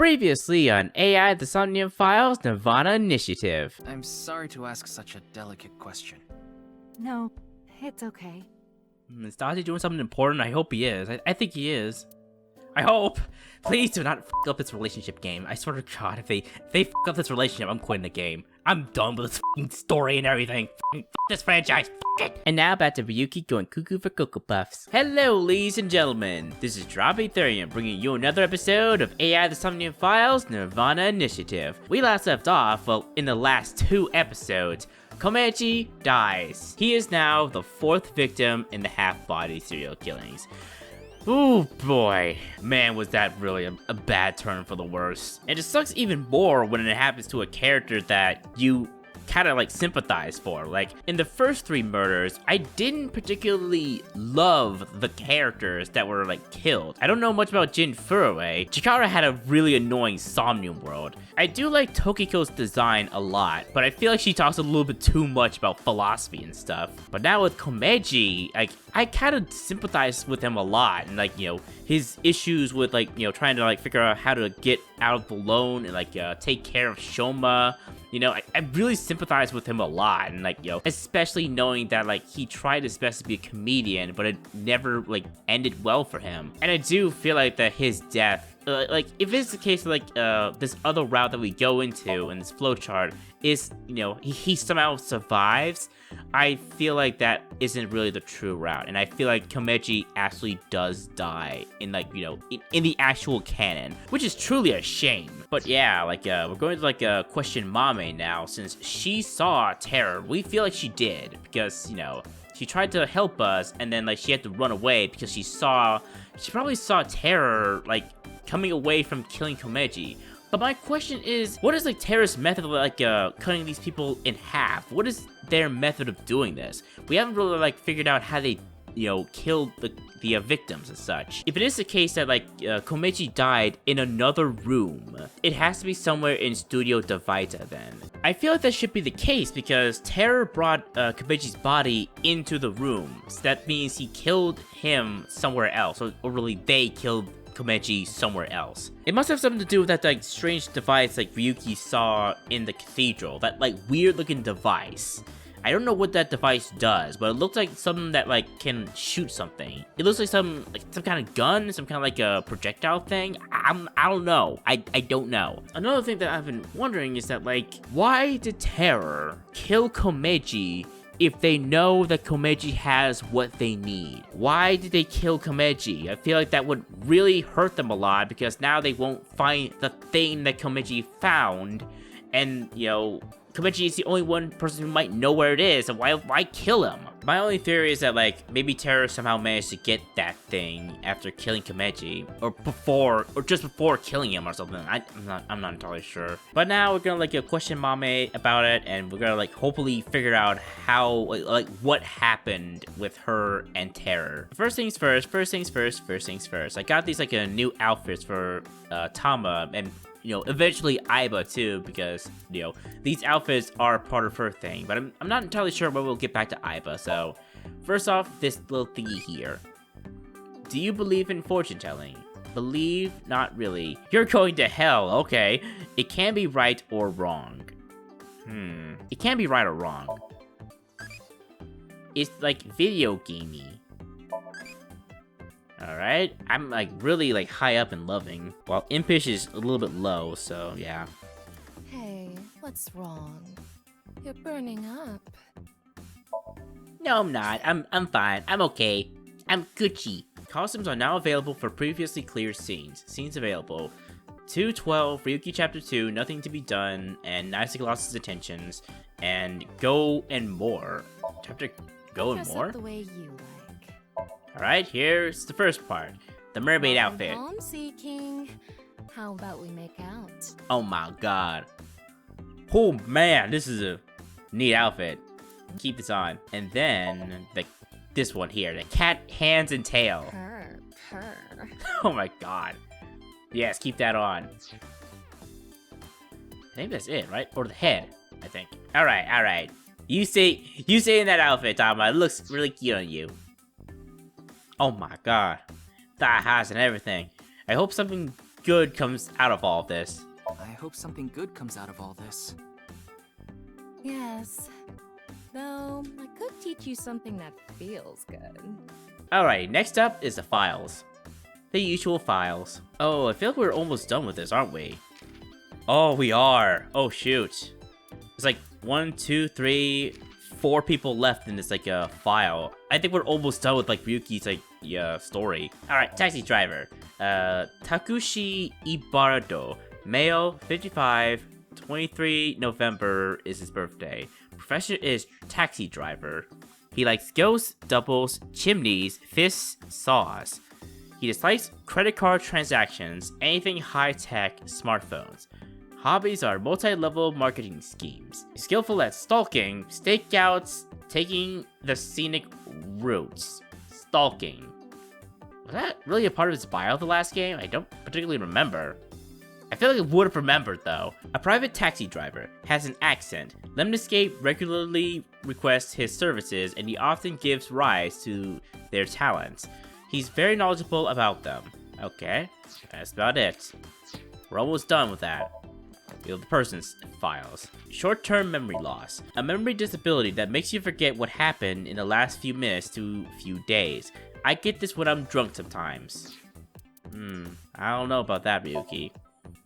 Previously on AI the Somnium Files, Nirvana Initiative. I'm sorry to ask such a delicate question. No, it's okay. Is Dodgy doing something important? I hope he is. I think he is. I hope. Please do not f up this relationship game. I swear to God, if they f up this relationship, I'm quitting the game. I'm done with this f***ing story and everything. F this franchise. F it. And now back to Ryuki going cuckoo for Cocoa Puffs. Hello, ladies and gentlemen. This is Drop Ethereum bringing you another episode of AI the Somnium Files Nirvana Initiative. We last left off, well, in the last 2 episodes. Komeiji dies. He is now the 4th victim in the half-body serial killings. Ooh boy, man, was that really a bad turn for the worse. And it sucks even more when it happens to a character that you kind of like sympathize for. Like in the first 3 murders, I didn't particularly love the characters that were like killed. I don't know much about Jin Furue. Chikara had a really annoying Somnium world. I do like Tokiko's design a lot, but I feel like she talks a little bit too much about philosophy and stuff. But now with Komeiji, like I kind of sympathize with him a lot, and like, you know, his issues with like, you know, trying to like figure out how to get out of the loan and like take care of Shoma. You know, I really sympathize with him a lot, and like, you know, especially knowing that like he tried his best to be a comedian, but it never like ended well for him. And I do feel like that his death, like if it's the case of like this other route that we go into in this flowchart is, you know, he somehow survives, I feel like that isn't really the true route, and I feel like Komeiji actually does die in like, you know, in the actual canon, which is truly a shame. But yeah, like we're going to like question Mame now, since she saw terror. We feel like she did, because, you know, she tried to help us, and then like she had to run away because she probably saw terror like coming away from killing Komeiji. But my question is, what is like Terra's method of like cutting these people in half? What is their method of doing this? We haven't really like figured out how they, you know, killed the victims and such. If it is the case that like Komeiji died in another room, it has to be somewhere in Studio Divaita then. I feel like that should be the case because Terror brought Komeiji's body into the room. So that means he killed him somewhere else, or really they killed Komeiji somewhere else. It must have something to do with that like strange device like Ryuki saw in the cathedral, that like weird looking device. I don't know what that device does, but it looks like something that like can shoot something. It looks like some kind of gun, some kind of like a projectile thing. I don't know. I don't know. Another thing that I've been wondering is that like, why did Terror kill Komeiji if they know that Komeiji has what they need? Why did they kill Komeiji? I feel like that would really hurt them a lot, because now they won't find the thing that Komeiji found, and, you know, Komeiji is the only one person who might know where it is, and why kill him? My only theory is that, like, maybe Terror somehow managed to get that thing after killing Komeiji, or just before killing him or something. I'm not entirely sure. But now we're gonna, like, question Mame about it, and we're gonna, like, hopefully figure out how, like, what happened with her and Terror. First things first. I got these, like, new outfits for Tama, and, you know, eventually Aiba too, because, you know, these outfits are part of her thing, but I'm not entirely sure when we'll get back to Aiba. So first off, this little thingy here. Do you believe in fortune telling? Believe? Not really. You're going to hell. Okay. It can be right or wrong. It can be right or wrong. It's like video gamey. Alright, I'm like really like high up and loving, while Impish is a little bit low, so yeah. Hey, what's wrong? You're burning up. No, I'm not. I'm fine. I'm okay. I'm Gucci. Costumes are now available for previously cleared scenes. Scenes available. 212, Ryuki Chapter 2, Nothing to be Done, and Naisaki Lost His Attentions, and Go and More. Chapter Go and More? The way you like. Alright, here's the first part. The mermaid outfit. Home seeking. How about we make out? Oh my god. Oh man, this is a neat outfit. Keep this on. And then this one here, the cat hands and tail. Purr. Oh my god. Yes, keep that on. I think that's it, right? Or the head, I think. Alright. You say in that outfit, Tama, it looks really cute on you. Oh my god. Thigh highs and everything. I hope something good comes out of all of this. I hope something good comes out of all this. Yes. Though, I could teach you something that feels good. Alright, next up is the files. The usual files. Oh, I feel like we're almost done with this, aren't we? Oh, we are. Oh, shoot. It's like 1, 2, 3, 4 people left in this, like, file. I think we're almost done with, like, Ryuki's, like, story. Alright, taxi driver. Takushi Ibarado. Male, 55, 23 November is his birthday. Profession is taxi driver. He likes ghosts, doubles, chimneys, fists, saws. He dislikes credit card transactions, anything high-tech, smartphones. Hobbies are multi-level marketing schemes. Skillful at stalking, stakeouts, taking the scenic routes. Stalking. Was that really a part of his bio the last game? I don't particularly remember. I feel like I would have remembered though. A private taxi driver has an accent. Lemniscape regularly requests his services and he often gives rise to their talents. He's very knowledgeable about them. Okay, that's about it. We're almost done with that. We have the person's files. Short-term memory loss. A memory disability that makes you forget what happened in the last few minutes to few days. I get this when I'm drunk sometimes. I don't know about that, Ryuki.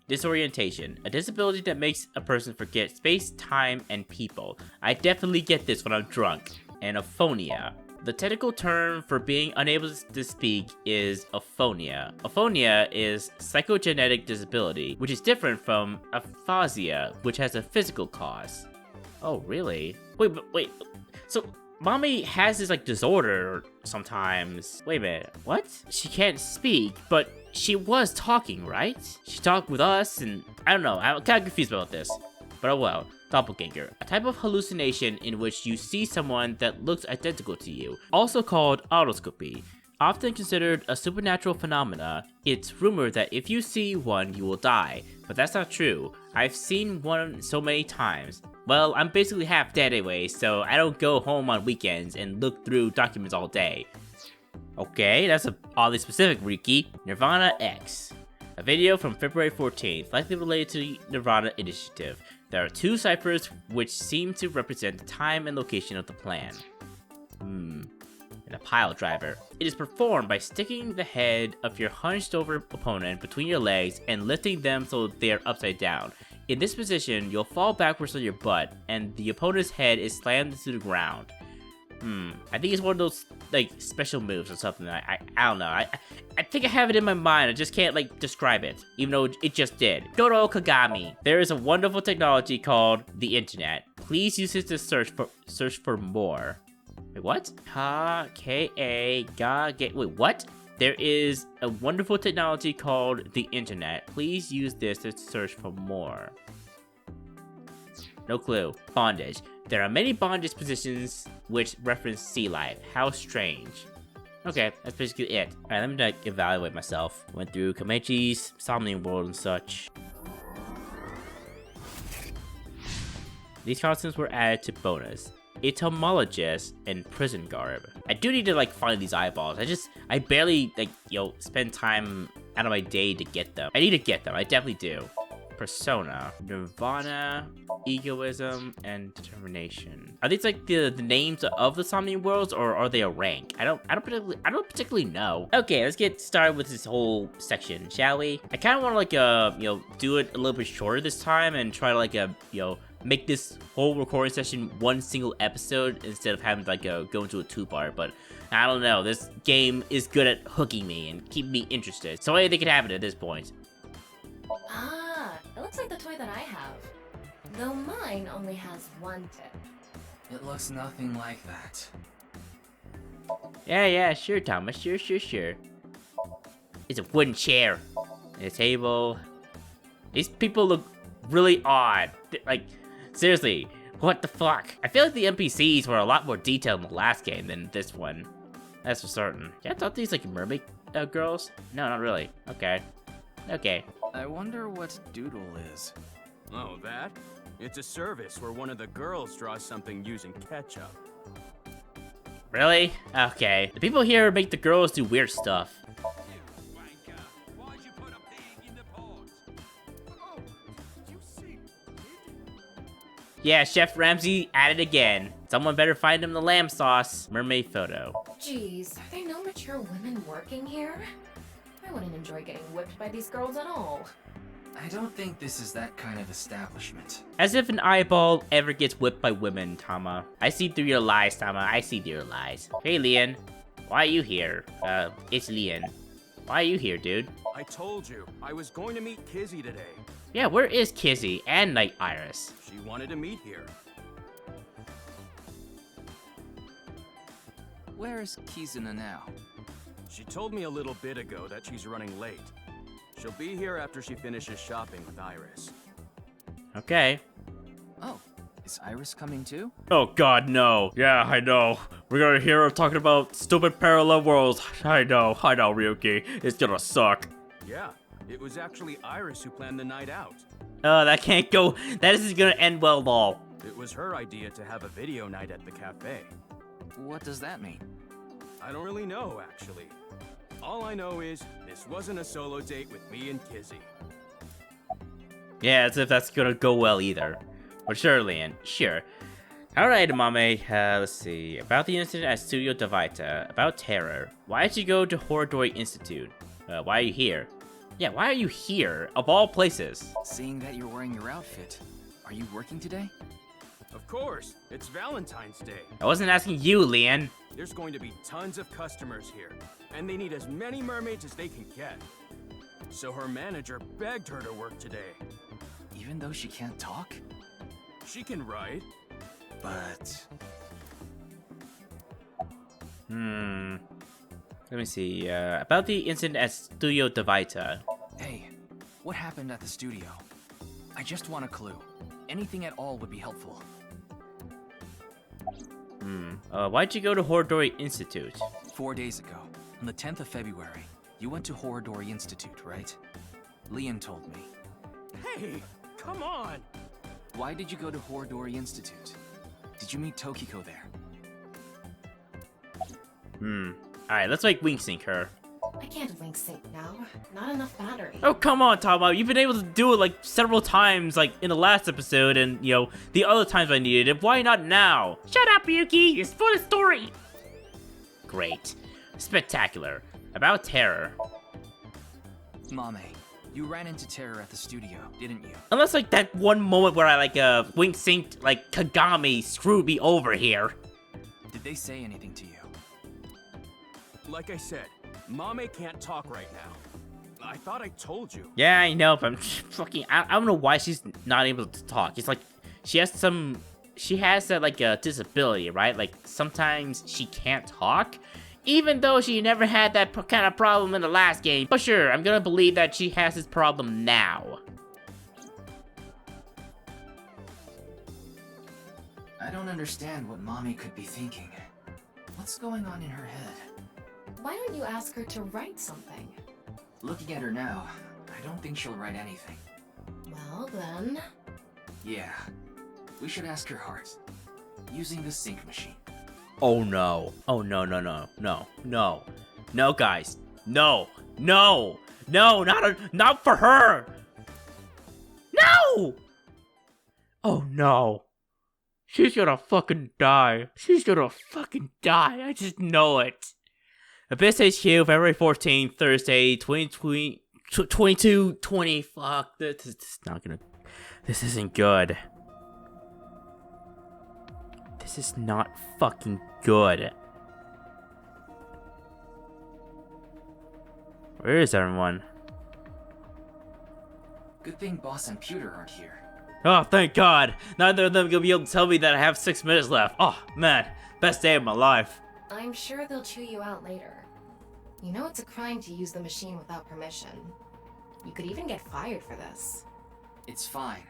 Disorientation. A disability that makes a person forget space, time, and people. I definitely get this when I'm drunk. And aphonia. The technical term for being unable to speak is aphonia. Aphonia is psychogenetic disability, which is different from aphasia, which has a physical cause. Oh, really? Wait. So, Mommy has this, like, disorder sometimes. Wait a minute, what? She can't speak, but she was talking, right? She talked with us, and I don't know, I'm kind of confused about this. But oh well. Doppelganger, a type of hallucination in which you see someone that looks identical to you, also called autoscopy. Often considered a supernatural phenomena, it's rumored that if you see one, you will die, but that's not true. I've seen one so many times. Well, I'm basically half dead anyway, so I don't go home on weekends and look through documents all day. Okay, that's a oddly specific, Ryuki. Nirvana X. A video from February 14th, likely related to the Nirvana Initiative. There are 2 ciphers which seem to represent the time and location of the plan. And a pile driver. It is performed by sticking the head of your hunched over opponent between your legs and lifting them so they are upside down. In this position, you'll fall backwards on your butt and the opponent's head is slammed into the ground. I think it's one of those, like, special moves or something. I don't know. I think I have it in my mind. I just can't, like, describe it, even though it just did. Doro Kagami. There is a wonderful technology called the internet. Please use it to search for more. Wait, what? Wait, what? There is a wonderful technology called the internet. Please use this to search for more. No clue. Bondage. There are many bondage positions which reference sea life. How strange. Okay, that's basically it. Alright, let me, like, evaluate myself. Went through Kamechi's Somnium World and such. These costumes were added to bonus. Entomologist and prison garb. I do need to, like, find these eyeballs. I barely, like, spend time out of my day to get them. I need to get them. I definitely do. Persona, Nirvana, Egoism, and Determination. Are these like the names of the Somnium Worlds, or are they a rank? I don't particularly know. Okay, let's get started with this whole section, shall we? I kind of want to like do it a little bit shorter this time and try to like make this whole recording session one single episode instead of having to like go into a 2-part. But I don't know. This game is good at hooking me and keeping me interested. So anything can happen at this point. Ah, it looks like the toy that I have. Though mine only has 1 tip. It looks nothing like that. Yeah, sure, Thomas. Sure. It's a wooden chair. And a table. These people look really odd. Like, seriously, what the fuck? I feel like the NPCs were a lot more detailed in the last game than this one. That's for certain. Yeah, I thought these like mermaid girls? No, not really. Okay. I wonder what Doodle is. Oh, that? It's a service where one of the girls draws something using ketchup. Really? Okay. The people here make the girls do weird stuff. Yeah, Chef Ramsay at it again. Someone better find him the lamb sauce. Mermaid photo. Jeez, are there no mature women working here? I wouldn't enjoy getting whipped by these girls at all. I don't think this is that kind of establishment. As if an eyeball ever gets whipped by women, Tama. I see through your lies, Tama. I see through your lies. Hey, Leon. Why are you here? It's Leon. Why are you here, dude? I told you, I was going to meet Kizzy today. Yeah, where is Kizzy and Night Iris? She wanted to meet here. Where is Kizuna now? She told me a little bit ago that she's running late. She'll be here after she finishes shopping with Iris. Okay. Oh, is Iris coming too? Oh god, no. Yeah, I know. We're gonna hear her talking about stupid parallel worlds. I know, Ryuki. It's gonna suck. Yeah, it was actually Iris who planned the night out. That can't go. That isn't gonna end well at all. It was her idea to have a video night at the cafe. What does that mean? I don't really know, actually. All I know is, this wasn't a solo date with me and Kizzy. Yeah, as if that's gonna go well either. But sure, Leon, sure. Alright, Amame, let's see. About the incident at Studio Davita. About terror. Why did you go to Horodoi Institute? Why are you here? Yeah, why are you here? Of all places. Seeing that you're wearing your outfit, are you working today? Of course, it's Valentine's Day. I wasn't asking you, Leon. There's going to be tons of customers here, and they need as many mermaids as they can get. So her manager begged her to work today. Even though she can't talk? She can write. But... Let me see. About the incident at Studio Davita. Hey, what happened at the studio? I just want a clue. Anything at all would be helpful. Why'd you go to Horodori Institute? 4 days ago, on the 10th of February, you went to Horodori Institute, right? Leon told me. Hey, come on! Why did you go to Horodori Institute? Did you meet Tokiko there? Alright, let's like wink sync her. I can't link sync now. Not enough battery. Oh, come on, Tama. You've been able to do it like several times, like in the last episode, and you know, the other times I needed it. Why not now? Shut up, Yuki. It's for the story. Great. Spectacular. About terror. Mame, you ran into Terror at the studio, didn't you? Unless like that one moment where I like wink synced like Kagami screwed me over here. Did they say anything to you? Like I said, Mame can't talk right now. I thought I told you. Yeah, I know, but I'm fucking. I don't know why she's not able to talk. It's like she has that like a disability, right? Like sometimes she can't talk, even though she never had that kind of problem in the last game. But sure, I'm gonna believe that she has this problem now. I don't understand what Mame could be thinking. What's going on in her head? Why don't you ask her to write something? Looking at her now, I don't think she'll write anything. Well then... Yeah, we should ask her heart. Using the sync machine. Oh no. Oh no, no, no, no, no. No, guys. No. No. No, not for her. No! Oh no. She's gonna fucking die. She's gonna fucking die. I just know it. Abyss HQ, February 14th, Thursday, 2020, 22:20. Fuck, this is not gonna. This isn't good. This is not fucking good. Where is everyone? Good thing Boss and Pewter aren't here. Oh, thank God. Neither of them gonna be able to tell me that I have 6 minutes left. Oh, man. Best day of my life. I'm sure they'll chew you out later. You know it's a crime to use the machine without permission. You could even get fired for this. It's fine.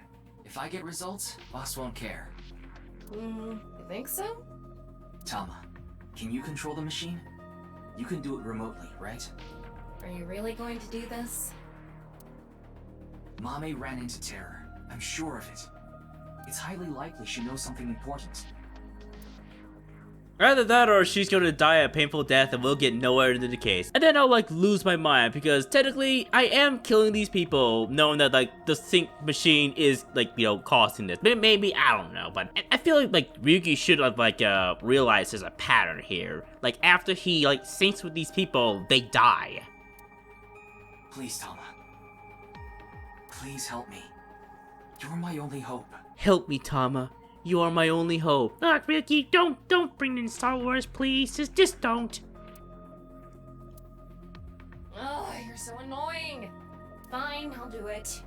If I get results, Boss won't care. You think so? Tama, can you control the machine? You can do it remotely, right? Are you really going to do this? Mame ran into Terror. I'm sure of it. It's highly likely she knows something important. Either that or she's gonna die a painful death and we'll get nowhere into the case. And then I'll like lose my mind because technically I am killing these people knowing that like the sync machine is like, you know, causing this. Maybe, I don't know, but I feel like Ryuki should have like realized there's a pattern here. Like after he like syncs with these people, they die. Please, Tama. Please help me. You're my only hope. Help me, Tama. You are my only hope. Look, Ryuki, don't bring in Star Wars, please. Just don't. Oh, you're so annoying. Fine, I'll do it.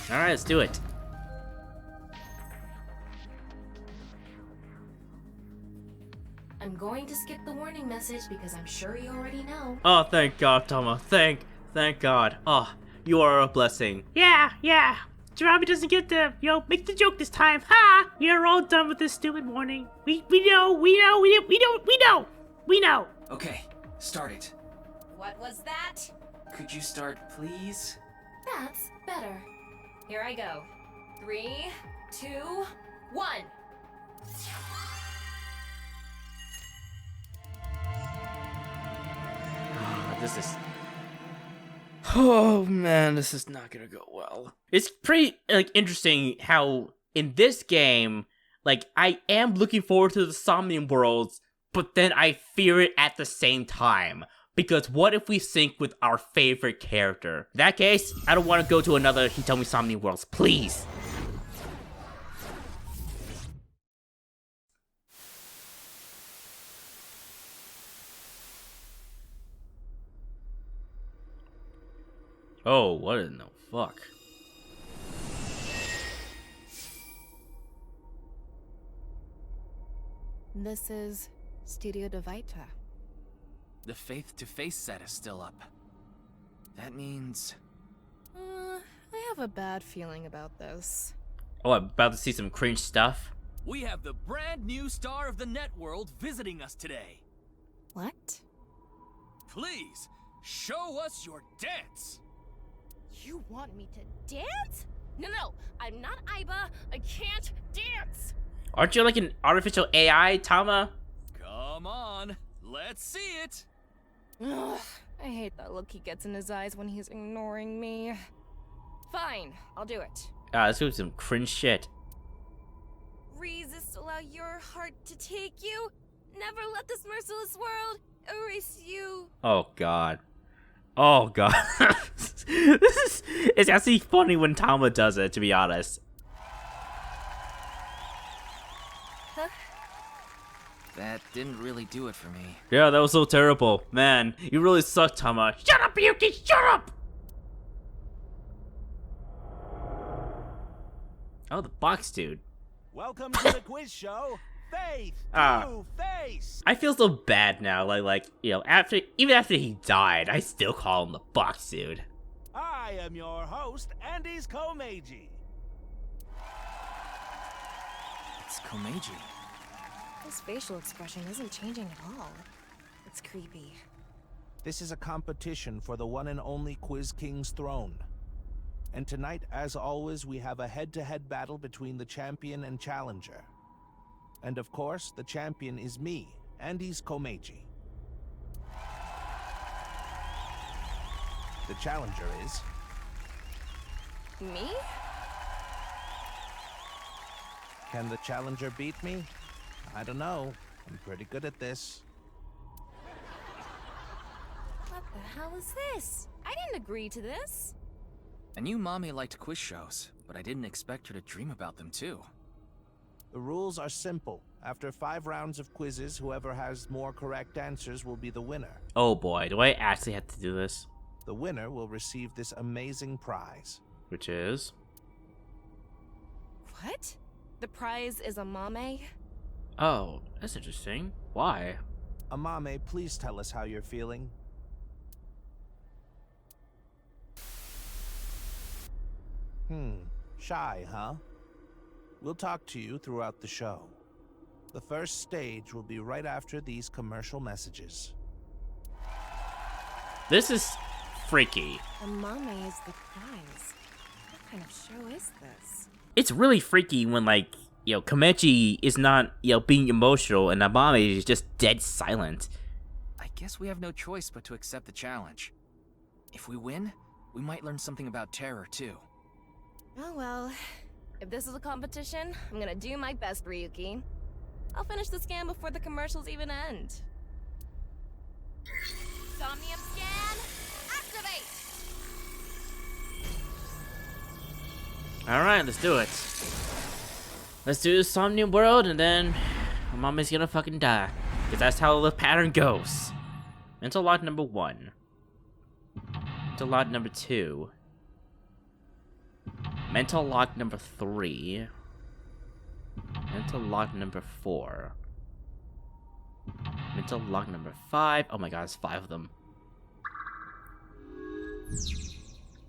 Alright, let's do it. I'm going to skip the warning message because I'm sure you already know. Oh, thank God, Tama. Thank God. Oh, you are a blessing. Yeah. Jirabi doesn't get to, you know, make the joke this time. Ha! You're all done with this stupid warning. We know. Okay, start it. What was that? Could you start, please? That's better. Here I go. 3, 2, 1. This is... Oh man, this is not gonna go well. It's pretty like interesting how in this game, like I am looking forward to the Somnium worlds, but then I fear it at the same time. Because what if we sync with our favorite character? In that case, I don't want to go to another Hitomi Somnium worlds, please. Oh, what in the fuck? This is Studio de Vita. The face-to-face set is still up. That means... I have a bad feeling about this. Oh, I'm about to see some cringe stuff. We have the brand new star of the networld visiting us today. What? Please, show us your dance. You want me to dance? No, I'm not Aiba. I can't dance. Aren't you like an artificial AI, Tama? Come on, let's see it. Ugh, I hate that look he gets in his eyes when he's ignoring me. Fine, I'll do it. Let's do some cringe shit. Resist, allow your heart to take you. Never let this merciless world erase you. Oh god. Oh god. It's actually funny when Tama does it, to be honest. That didn't really do it for me. Yeah, that was so terrible. Man, you really suck, Tama. Shut up, Yuki! Shut up! Oh, the box dude. Welcome to the quiz show, Faith to Face. I feel so bad now. Like you know, even after he died, I still call him the box dude. I am your host, Andy's Komeiji. It's Komeiji. His facial expression isn't changing at all. It's creepy. This is a competition for the one and only Quiz King's throne. And tonight, as always, we have a head-to-head battle between the champion and challenger. And of course, the champion is me, Andy's Komeiji. The challenger is... Me? Can the challenger beat me? I don't know. I'm pretty good at this. What the hell is this? I didn't agree to this. I knew Mommy liked quiz shows, but I didn't expect her to dream about them too. The rules are simple. After 5 rounds of quizzes, whoever has more correct answers will be the winner. Oh boy, do I actually have to do this? The winner will receive this amazing prize. Which is? What? The prize is Amame? Oh, that's interesting. Why? Amame, please tell us how you're feeling. Shy, huh? We'll talk to you throughout the show. The first stage will be right after these commercial messages. This is freaky. Amame is the prize. What kind of show is this? It's really freaky when, like, Komechi is not, being emotional and Amame is just dead silent. I guess we have no choice but to accept the challenge. If we win, we might learn something about terror, too. Oh well. If this is a competition, I'm gonna do my best, Ryuki. I'll finish the scan before the commercials even end. Somnium scan, activate! Alright, let's do it. Let's do the Somnium world, and then Amame's gonna fucking die. Because that's how the pattern goes. Mental lock number 1. Mental lock number 2. Mental lock number 3. Mental lock number 4. Mental lock number 5. Oh my god, it's 5 of them.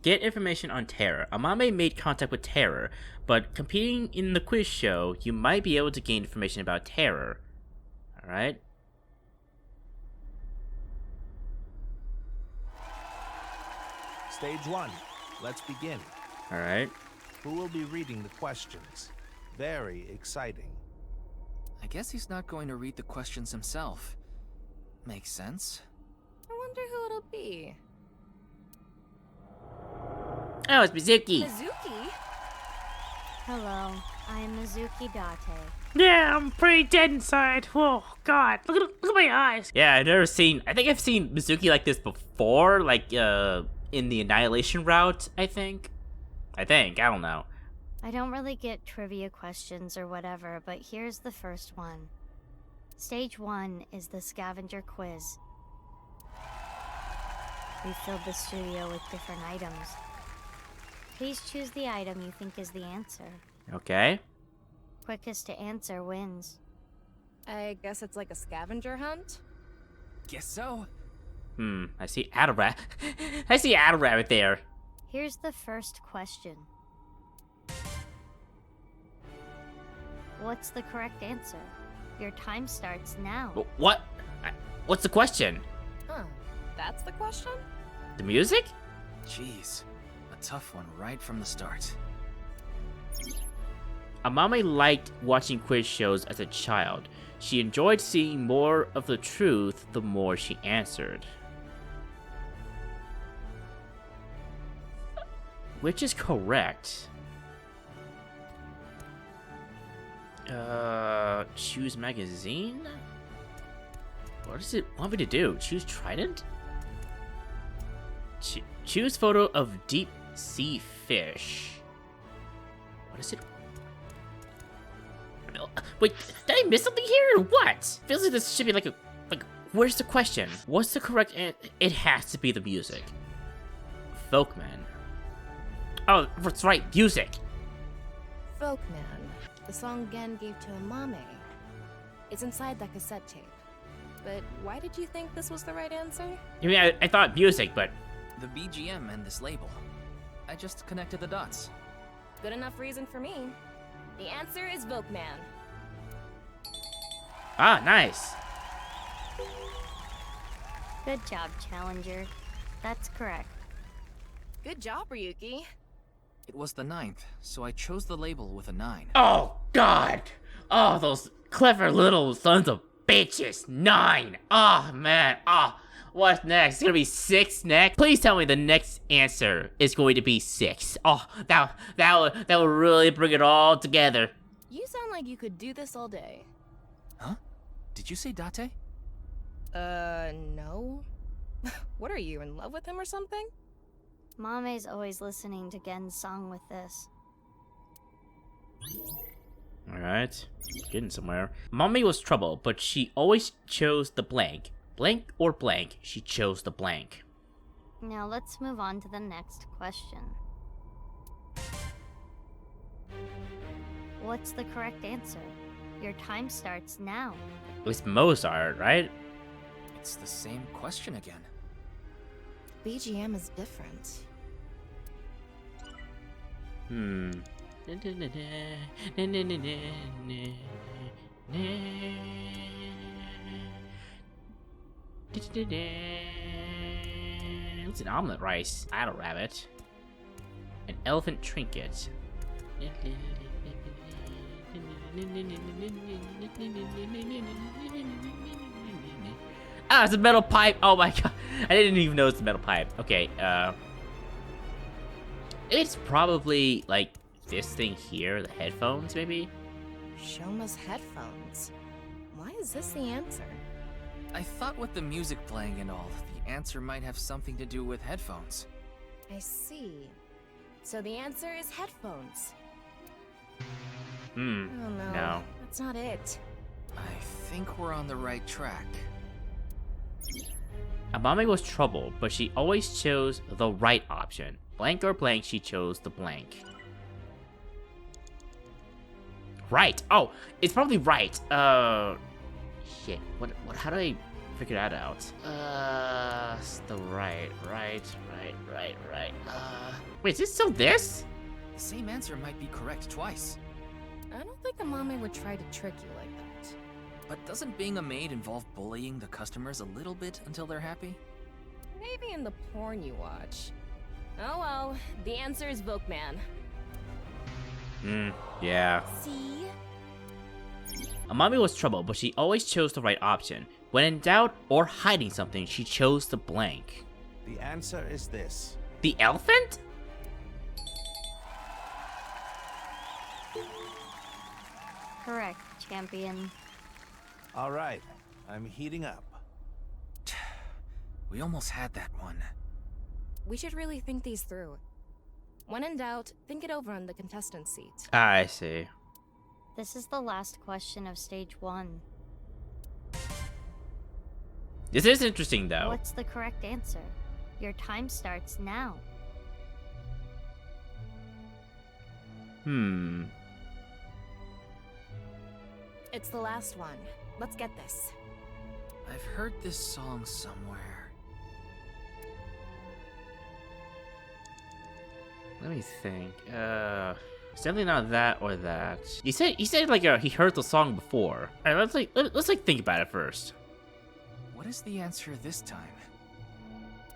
Get information on Terror. Amame made contact with Terror, but competing in the quiz show, you might be able to gain information about Terror. Alright? Stage 1. Let's begin. Alright. Who will be reading the questions? Very exciting. I guess he's not going to read the questions himself. Makes sense. I wonder who it'll be. Oh, it's Mizuki. Mizuki? Hello, I am Mizuki Date. Yeah, I'm pretty dead inside. Oh god, look at my eyes. Yeah, I think I've seen Mizuki like this before, like in the Annihilation route, I think. I don't know. I don't really get trivia questions or whatever, but here's the first one. Stage 1 is the scavenger quiz. We filled the studio with different items. Please choose the item you think is the answer. Okay. Quickest to answer wins. I guess it's like a scavenger hunt? Guess so. I see Adderab. I see Adderab there. Here's the first question. What's the correct answer? Your time starts now. What? What's the question? Huh. That's the question? The music? Jeez. A tough one right from the start. Amame liked watching quiz shows as a child. She enjoyed seeing more of the truth the more she answered. Which is correct? Choose magazine? What does it want me to do? Choose trident? Choose photo of deep sea fish. What is it? Wait, did I miss something here or what? Feels like this should be like where's the question? What's the correct it has to be the music. Folkman. Oh, that's right, music. Folkman. The song Gen gave to Amame. It's inside that cassette tape. But why did you think this was the right answer? I mean, I thought music, but... The BGM and this label. I just connected the dots. Good enough reason for me. The answer is Folkman. Ah, nice. Good job, Challenger. That's correct. Good job, Ryuki. It was the 9th, so I chose the label with a 9. Oh, God. Oh, those clever little sons of bitches. 9. Oh, man. Oh, what's next? It's gonna be 6 next? Please tell me the next answer is going to be 6. Oh, that would really bring it all together. You sound like you could do this all day. Huh? Did you say Date? No. What are you, in love with him or something? Mame's always listening to Gen's song with this. Alright, getting somewhere. Mame was trouble, but she always chose the blank. Blank or blank, she chose the blank. Now let's move on to the next question. What's the correct answer? Your time starts now. It was Mozart, right? It's the same question again. BGM is different. It's an omelet rice. I had a rabbit. An elephant trinket. Ah, it's a metal pipe. Oh my god. I didn't even know it's a metal pipe. Okay, it's probably like this thing here, the headphones maybe? Shoma's headphones. Why is this the answer? I thought with the music playing and all, the answer might have something to do with headphones. I see. So the answer is headphones. Oh no. No. That's not it. I think we're on the right track. Amame was troubled, but she always chose the right option. Blank or blank, she chose the blank. Right. Oh, it's probably right. Shit. How do I figure that out? It's the right. Wait, is it still this? The same answer might be correct twice. I don't think Amame would try to trick you like that. But doesn't being a maid involve bullying the customers a little bit until they're happy? Maybe in the porn you watch. Oh well, the answer is Volkman. Yeah. See? Amame was troubled, but she always chose the right option. When in doubt or hiding something, she chose the blank. The answer is this. The elephant? Correct, champion. All right, I'm heating up. We almost had that one. We should really think these through. When in doubt, think it over on the contestant seat. I see. This is the last question of stage 1. This is interesting, though. What's the correct answer? Your time starts now. It's the last one. Let's get this. I've heard this song somewhere. Let me think. It's definitely not that or that. He said like he heard the song before. All right, let's think about it first. What is the answer this time?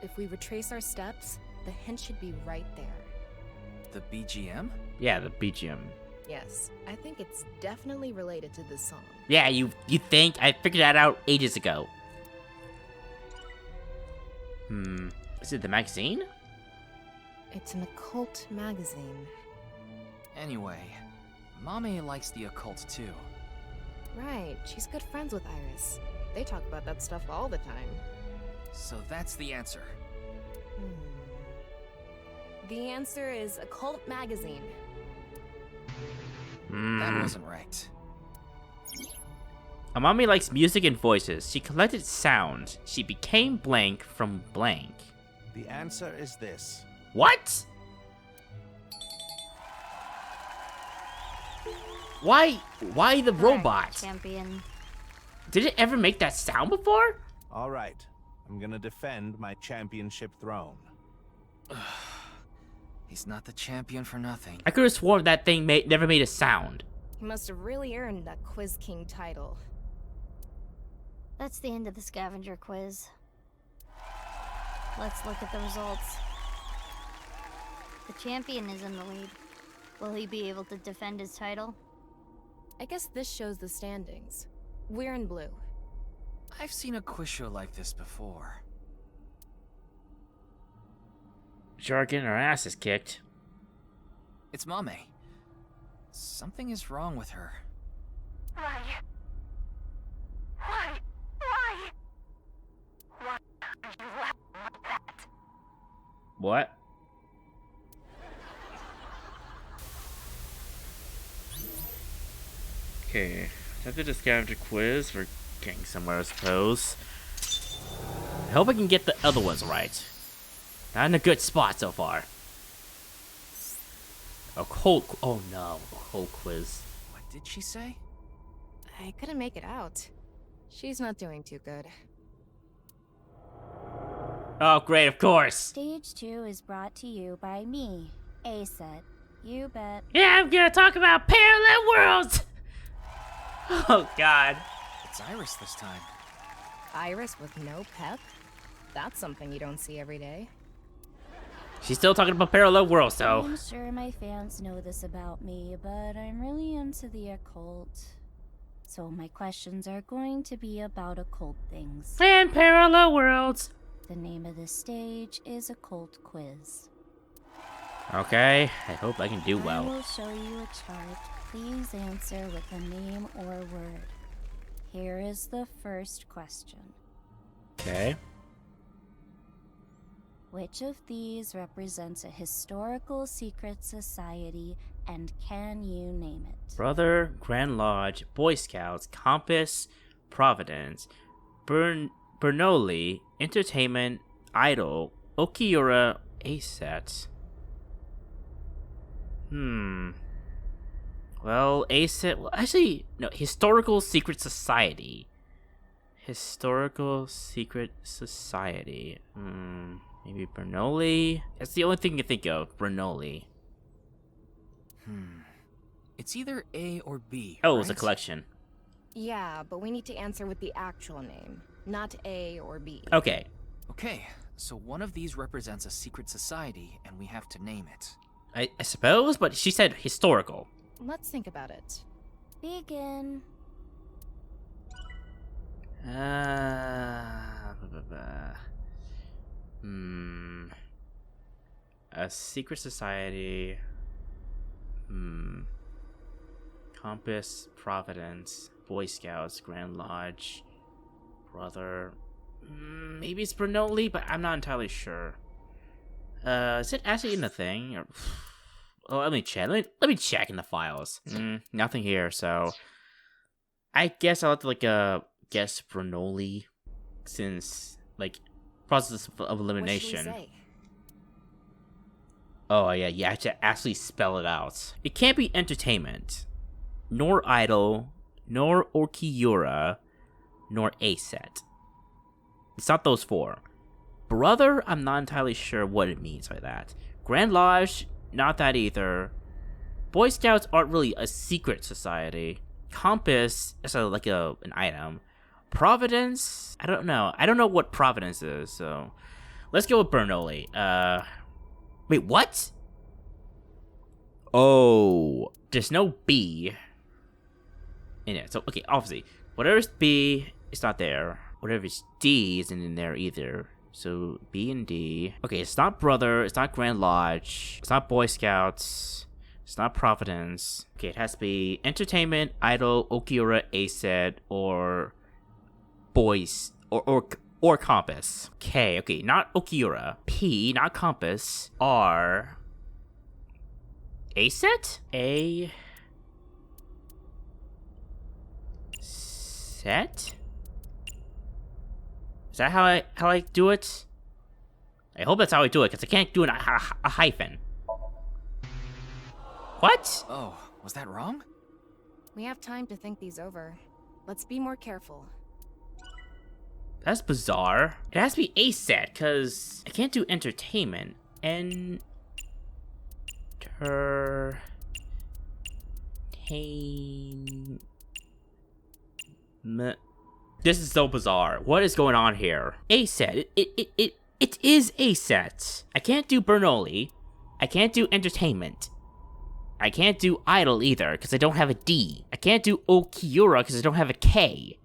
If we retrace our steps, the hint should be right there. The BGM? Yeah, the BGM. Yes, I think it's definitely related to this song. Yeah, you think? I figured that out ages ago. Is it the magazine? It's an occult magazine. Anyway, Mame likes the occult too. Right, she's good friends with Iris. They talk about that stuff all the time. So that's the answer. The answer is occult magazine. That wasn't right. Amame likes music and voices. She collected sound. She became blank from blank. The answer is this. What? Why the Correct, robot? champion. Did it ever make that sound before? All right, I'm gonna defend my championship throne. He's not the champion for nothing. I could have sworn that thing never made a sound. He must have really earned that Quiz King title. That's the end of the scavenger quiz. Let's look at the results. The champion is in the lead. Will he be able to defend his title? I guess this shows the standings. We're in blue. I've seen a quiz show like this before. Sure, getting our asses kicked. It's Mame. Something is wrong with her. Why are you laughing like that? What? Okay, after the scavenger quiz, we're getting somewhere, I suppose. I hope I can get the other ones right. Not in a good spot so far. Oh no, a cold quiz. What did she say? I couldn't make it out. She's not doing too good. Oh great, of course. Stage 2 is brought to you by me, Aset. You bet. Yeah, I'm gonna talk about parallel worlds. Oh god. It's Iris this time. Iris with no pep? That's something you don't see every day. She's still talking about parallel worlds, so. I'm sure my fans know this about me, but I'm really into the occult. So my questions are going to be about occult things. And parallel worlds. The name of this stage is Occult Quiz. Okay, I hope I can do I well. will show you a chart. Please answer with a name or word. Here is the first question. Okay. Which of these represents a historical secret society, and can you name it? Brother, Grand Lodge, Boy Scouts, Compass, Providence, Bernoulli, Entertainment, Idol, Okiura, ASET. Well, ASET... Well, actually, no. Historical Secret Society. Historical Secret Society. Maybe Bernoulli? That's the only thing you think of. Bernoulli. It's either A or B. Oh, it's a right? collection. Yeah, but we need to answer with the actual name, not A or B. Okay. Okay, so one of these represents a secret society, and we have to name it. I suppose, but she said historical. Let's think about it. Begin. A secret society. Compass, Providence, Boy Scouts, Grand Lodge, Brother. Maybe it's Bernoulli, but I'm not entirely sure. Is it actually in the thing? Or... Oh, let me check. Let me check in the files. Nothing here, so I guess I'll have to guess Bernoulli, since process of elimination. What should we say? Oh yeah, you have to actually spell it out. It can't be entertainment, nor idol, nor Orkiura, nor ASET. It's not those four. Brother, I'm not entirely sure what it means by that. Grand Lodge, not that either. Boy Scouts aren't really a secret society. Compass is an item. Providence, I don't know. I don't know what Providence is, so let's go with Bernoulli. Wait, what? Oh, there's no B in it. So, okay, obviously, whatever's B, it's not there. Whatever's D isn't in there either. So, B and D. Okay, it's not Brother, it's not Grand Lodge, it's not Boy Scouts, it's not Providence. Okay, it has to be Entertainment, Idol, Okiura, ASET, or Boys, or Compass. Okay, not Okiura. P, not Compass. R, ASET? A... Set? Is that how I do it? I hope that's how I do it, because I can't do a hyphen. What? Oh, was that wrong? We have time to think these over. Let's be more careful. That's bizarre. It has to be ASET, because I can't do entertainment. This is so bizarre. What is going on here? ASET. It is ASET. I can't do Bernoulli. I can't do entertainment. I can't do Idol either, because I don't have a D. I can't do Okiura, because I don't have a K.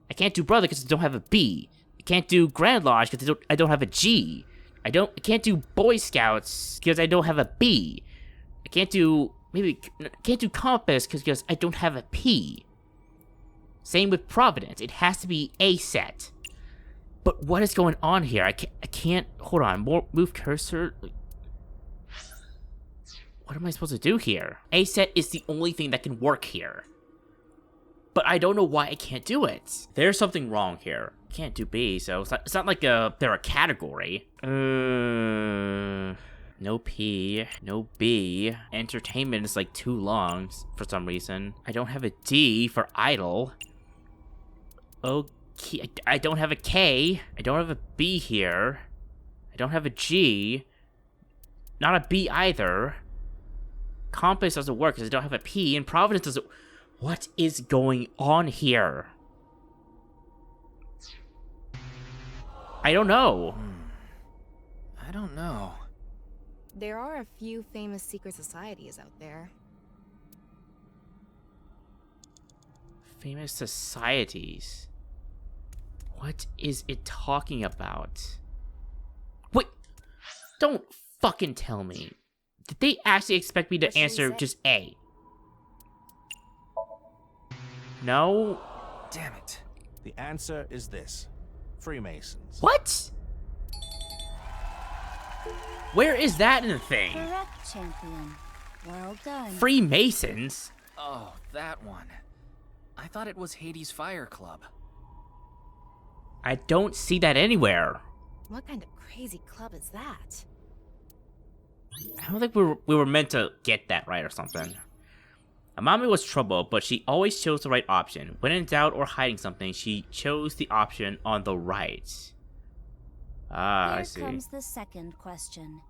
I can't do Brother, because I don't have a B. I can't do Grand Lodge, because I don't have a G. I can't do Boy Scouts, because I don't have a B. I can't do Compass, because I don't have a P. Same with Providence. It has to be ASET. But what is going on here? I can't. Hold on. Move cursor. What am I supposed to do here? ASET is the only thing that can work here. But I don't know why I can't do it. There's something wrong here. I can't do B, so it's not like they're a category. No P, no B. Entertainment is too long for some reason. I don't have a D for Idol. Okay, I don't have a K. I don't have a B here. I don't have a G. Not a B either. Compass doesn't work because I don't have a P, and Providence doesn't... What is going on here? I don't know. I don't know. There are a few famous secret societies out there. Famous societies. What is it talking about? Wait, don't fucking tell me. Did they actually expect me to What should we answer say? just A? No? Damn it. The answer is this. Freemasons. What? Where is that in the thing? Correct, champion. Well done. Freemasons? Oh, that one. I thought it was Hades Fire Club. I don't see that anywhere. What kind of crazy club is that? I don't think we were meant to get that right or something. Amame was troubled, but she always chose the right option. When in doubt or hiding something, she chose the option on the right. Ah, I Here see. comes the second question.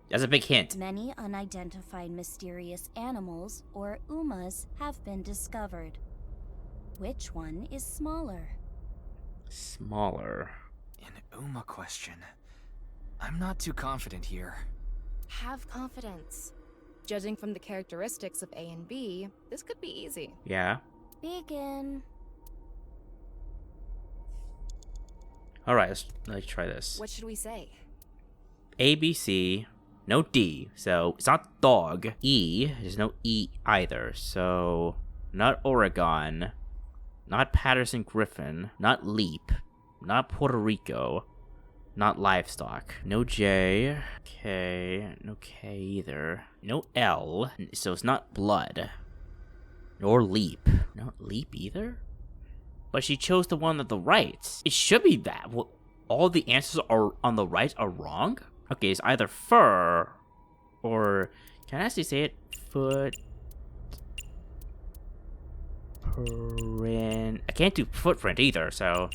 That's a big hint. Many unidentified mysterious animals, or UMAs, have been discovered. Which one is smaller? Smaller. An Uma question. I'm not too confident here. Have confidence. Judging from the characteristics of A and B, this could be easy. Yeah. Begin. Alright, let's try this. What should we say? A, B, C, no D, so it's not dog. E, there's no E either, so not Oregon, not Patterson Griffin, not Leap, not Puerto Rico, not Livestock. No J, K, no K either. No L, so it's not Blood. Nor Leap. Not Leap either? But she chose the one on the right. It should be that. Well, all the answers are on the right are wrong? Okay, it's either fur or... Can I actually say it? Foot... Print... I can't do footprint either, so...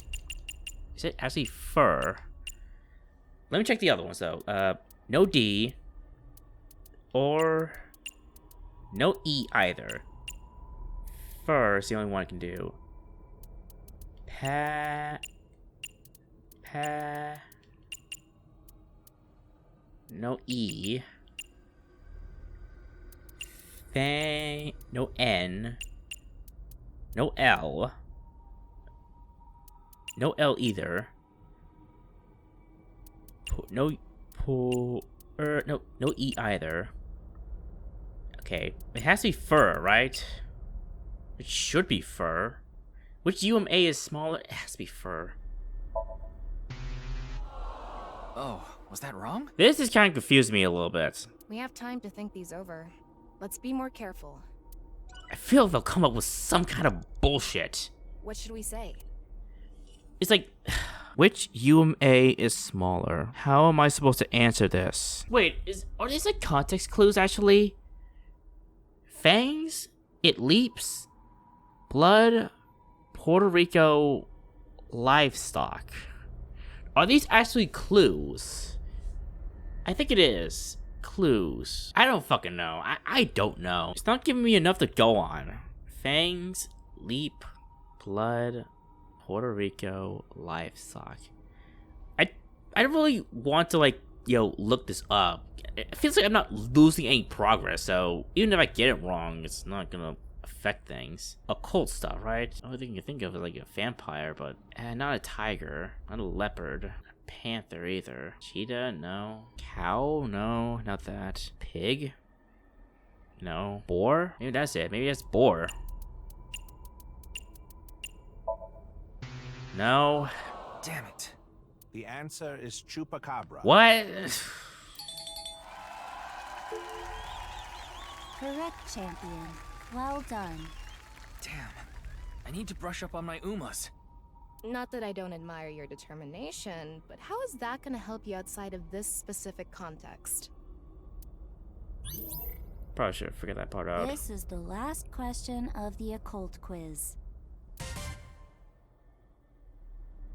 Is it actually fur? Let me check the other ones, though. No D. Or... No E either. Fur is the only one I can do. No E. No N. No L. No L either. No E either. Okay, it has to be fur, right? It should be fur. Which UMA is smaller? It has to be fur. Oh, was that wrong? This is kind of confused me a little bit. We have time to think these over. Let's be more careful. I feel they'll come up with some kind of bullshit. What should we say? It's like, which UMA is smaller? How am I supposed to answer this? Wait, are these like context clues actually? Fangs? It leaps? Blood? Puerto Rico? Livestock? Are these actually clues? I think it is. Clues. I don't fucking know. I don't know. It's not giving me enough to go on. Fangs, leap, blood, Puerto Rico, livestock. I don't really want to like, look this up. It feels like I'm not losing any progress, so even if I get it wrong, it's not gonna affect things. Occult stuff, right? The only thing you can think of is like a vampire, but not a tiger, not a leopard, not a panther either. Cheetah? No. Cow? No, not that. Pig? No. Boar? Maybe that's it. Maybe that's boar. No. Damn it. The answer is chupacabra. What? Correct, champion. Well done. Damn. I need to brush up on my Umas. Not that I don't admire your determination, but how is that gonna help you outside of this specific context? Probably should figure that part out. This is the last question of the occult quiz.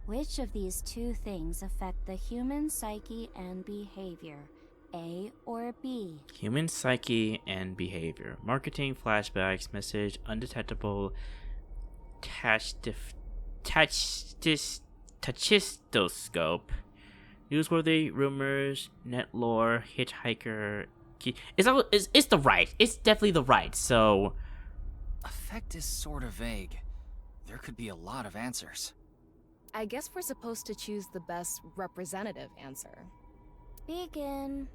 Which of these two things affect the human psyche and behavior? A or B? Human psyche and behavior. Marketing, flashbacks, message, undetectable, tachistoscope, Newsworthy, rumors, net lore, hitchhiker. It's the right. It's definitely the right. So, Effect is sort of vague. There could be a lot of answers. I guess we're supposed to choose the best representative answer. Begin.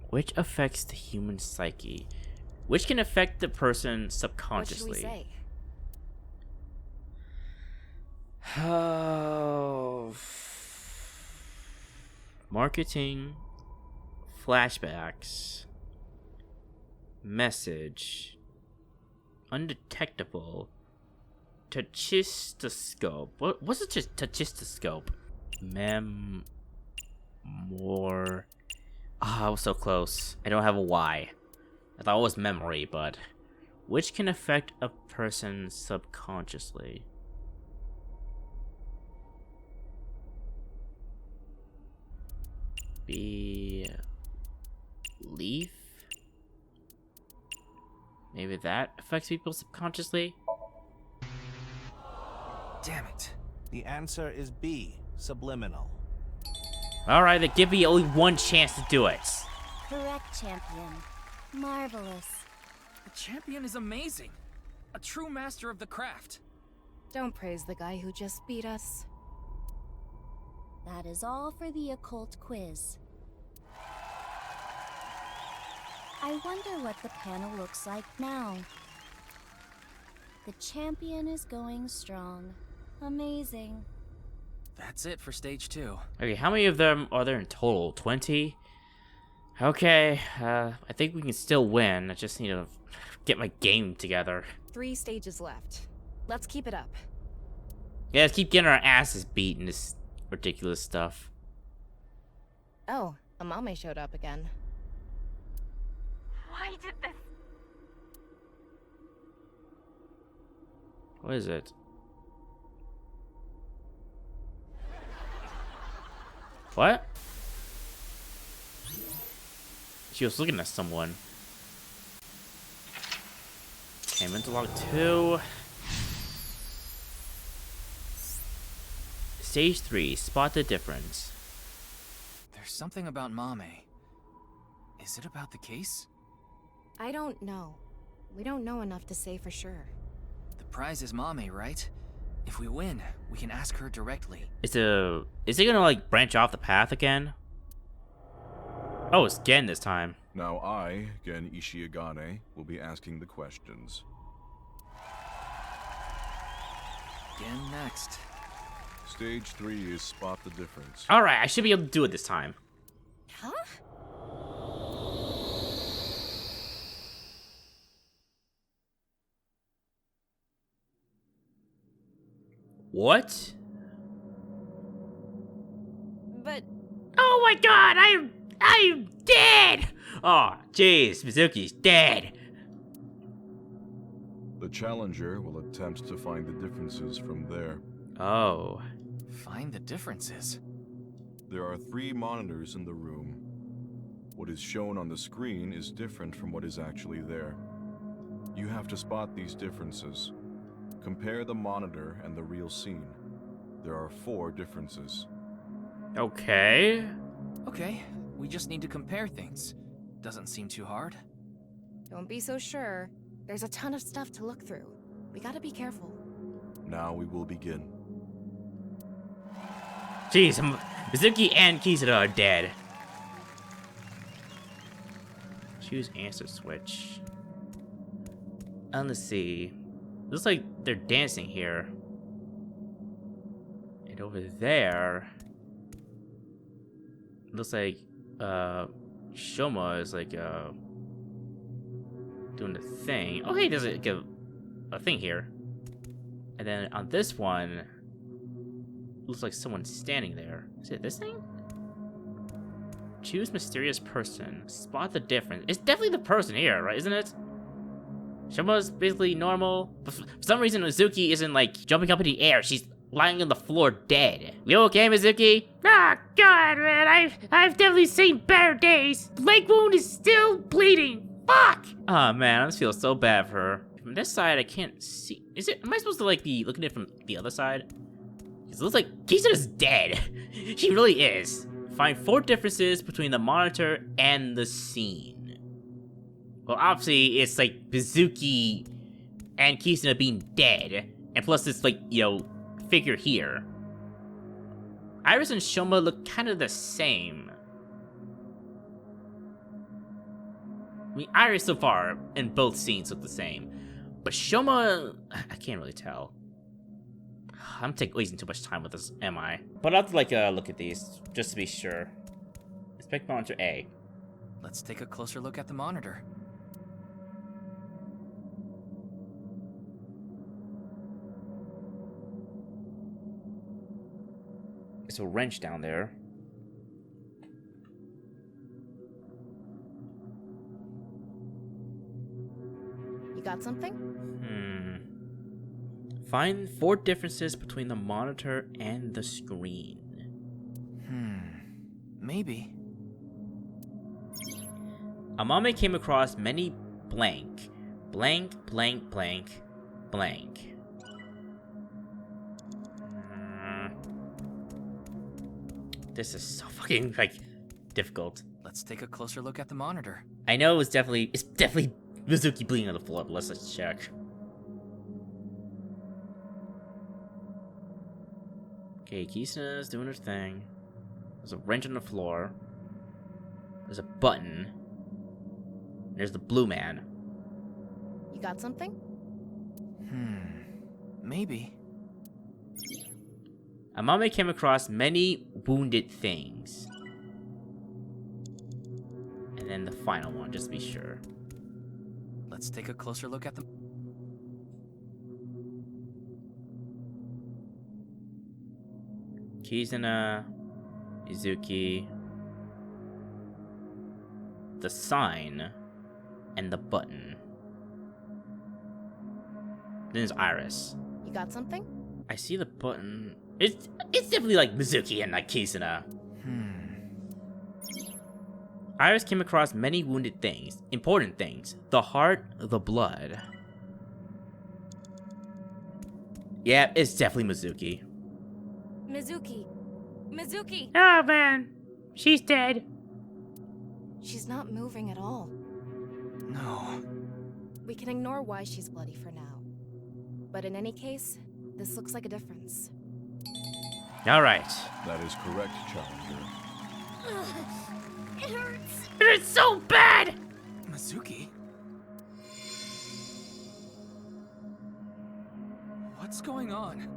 which affects the human psyche? Which can affect the person What should subconsciously? we say? Oh. Marketing, flashbacks, message, undetectable, tachistoscope. What's a tachistoscope? More. Ah, I was so close. I don't have a Y. I thought it was memory, but which can affect a person subconsciously? Belief? Maybe that affects people subconsciously? Damn it. The answer is B, subliminal. Alright, then give me only one chance to do it. Correct, champion. Marvelous. The champion is amazing. A true master of the craft. Don't praise the guy who just beat us. That is all for the occult quiz. I wonder what the panel looks like now. The champion is going strong. Amazing. That's it for stage 2. Okay, how many of them are there in total? 20? Okay, I think we can still win. I just need to get my game together. 3 stages left. Let's keep it up. Yeah, let's keep getting our asses beat in this ridiculous stuff. Oh, Amame showed up again. Why did this? What is it? What? She was looking at someone. Okay, mental log 2. Stage 3, spot the difference. There's something about Mame. Is it about the case? I don't know. We don't know enough to say for sure. The prize is Mame, right? If we win, we can ask her directly. Is it gonna like branch off the path again? Oh, it's Gen this time. Now I, Gen Ishiagane, will be asking the questions. Again next. Stage 3 is spot the difference. Alright, I should be able to do it this time. Huh? What? But Oh my god, I'm dead! Oh, jeez, Mizuki's dead. The challenger will attempt to find the differences from there. Oh. Find the differences. There are 3 monitors in the room. What is shown on the screen is different from what is actually there. You have to spot these differences. Compare the monitor and the real scene. There are 4 differences. Okay. Okay, we just need to compare things. Doesn't seem too hard. don't be so sure. There's a ton of stuff to look through. We gotta be careful. Now we will begin. Jeez, Mizuki and Kisada are dead. Choose answer switch. And let's see. Looks like they're dancing here. And over there, looks like Shoma is like doing the thing. Oh hey, there's a thing here. And then on this one, looks like someone's standing there. Is it this thing? Choose mysterious person. Spot the difference. It's definitely the person here, right? Isn't it? Shoma's basically normal. But for some reason, Mizuki isn't like jumping up in the air. She's lying on the floor dead. You okay, Mizuki? Ah, God, man. I've definitely seen better days. Leg wound is still bleeding. Fuck! Oh man, I just feel so bad for her. From this side, I can't see. Is it? Am I supposed to like be looking at it from the other side? It looks like Kisada's dead. She really is. Find 4 differences between the monitor and the scene. Well, obviously, it's like Mizuki and Kisuna being dead, and plus this, like, you know, figure here. Iris and Shoma look kind of the same. I mean, Iris so far in both scenes look the same, but Shoma, I can't really tell. I'm wasting too much time with this, am I? But I'll have to, like, look at these, just to be sure. Inspect monitor A. Let's take a closer look at the monitor. There's a wrench down there. You got something? Find 4 differences between the monitor and the screen. Maybe. Amame came across many blank. This is so fucking, like, difficult. Let's take a closer look at the monitor. I know it's definitely Mizuki bleeding on the floor, but let's check. Okay, Kisuna's doing her thing. There's a wrench on the floor. There's a button. There's the blue man. You got something? Maybe. Amame came across many wounded things. And then the final one, just to be sure. Let's take a closer look at the... Kizuna, Mizuki, the sign, and the button. Then there's Iris. You got something? I see the button. It's definitely like Mizuki and like Kizuna. Iris came across many wounded things, important things. The heart, the blood. Yeah, it's definitely Mizuki. Mizuki! Oh man, she's dead. She's not moving at all. No. We can ignore why she's bloody for now. But in any case, this looks like a difference. Alright. That is correct, Challenger. It hurts! It hurts so bad! Mizuki? What's going on?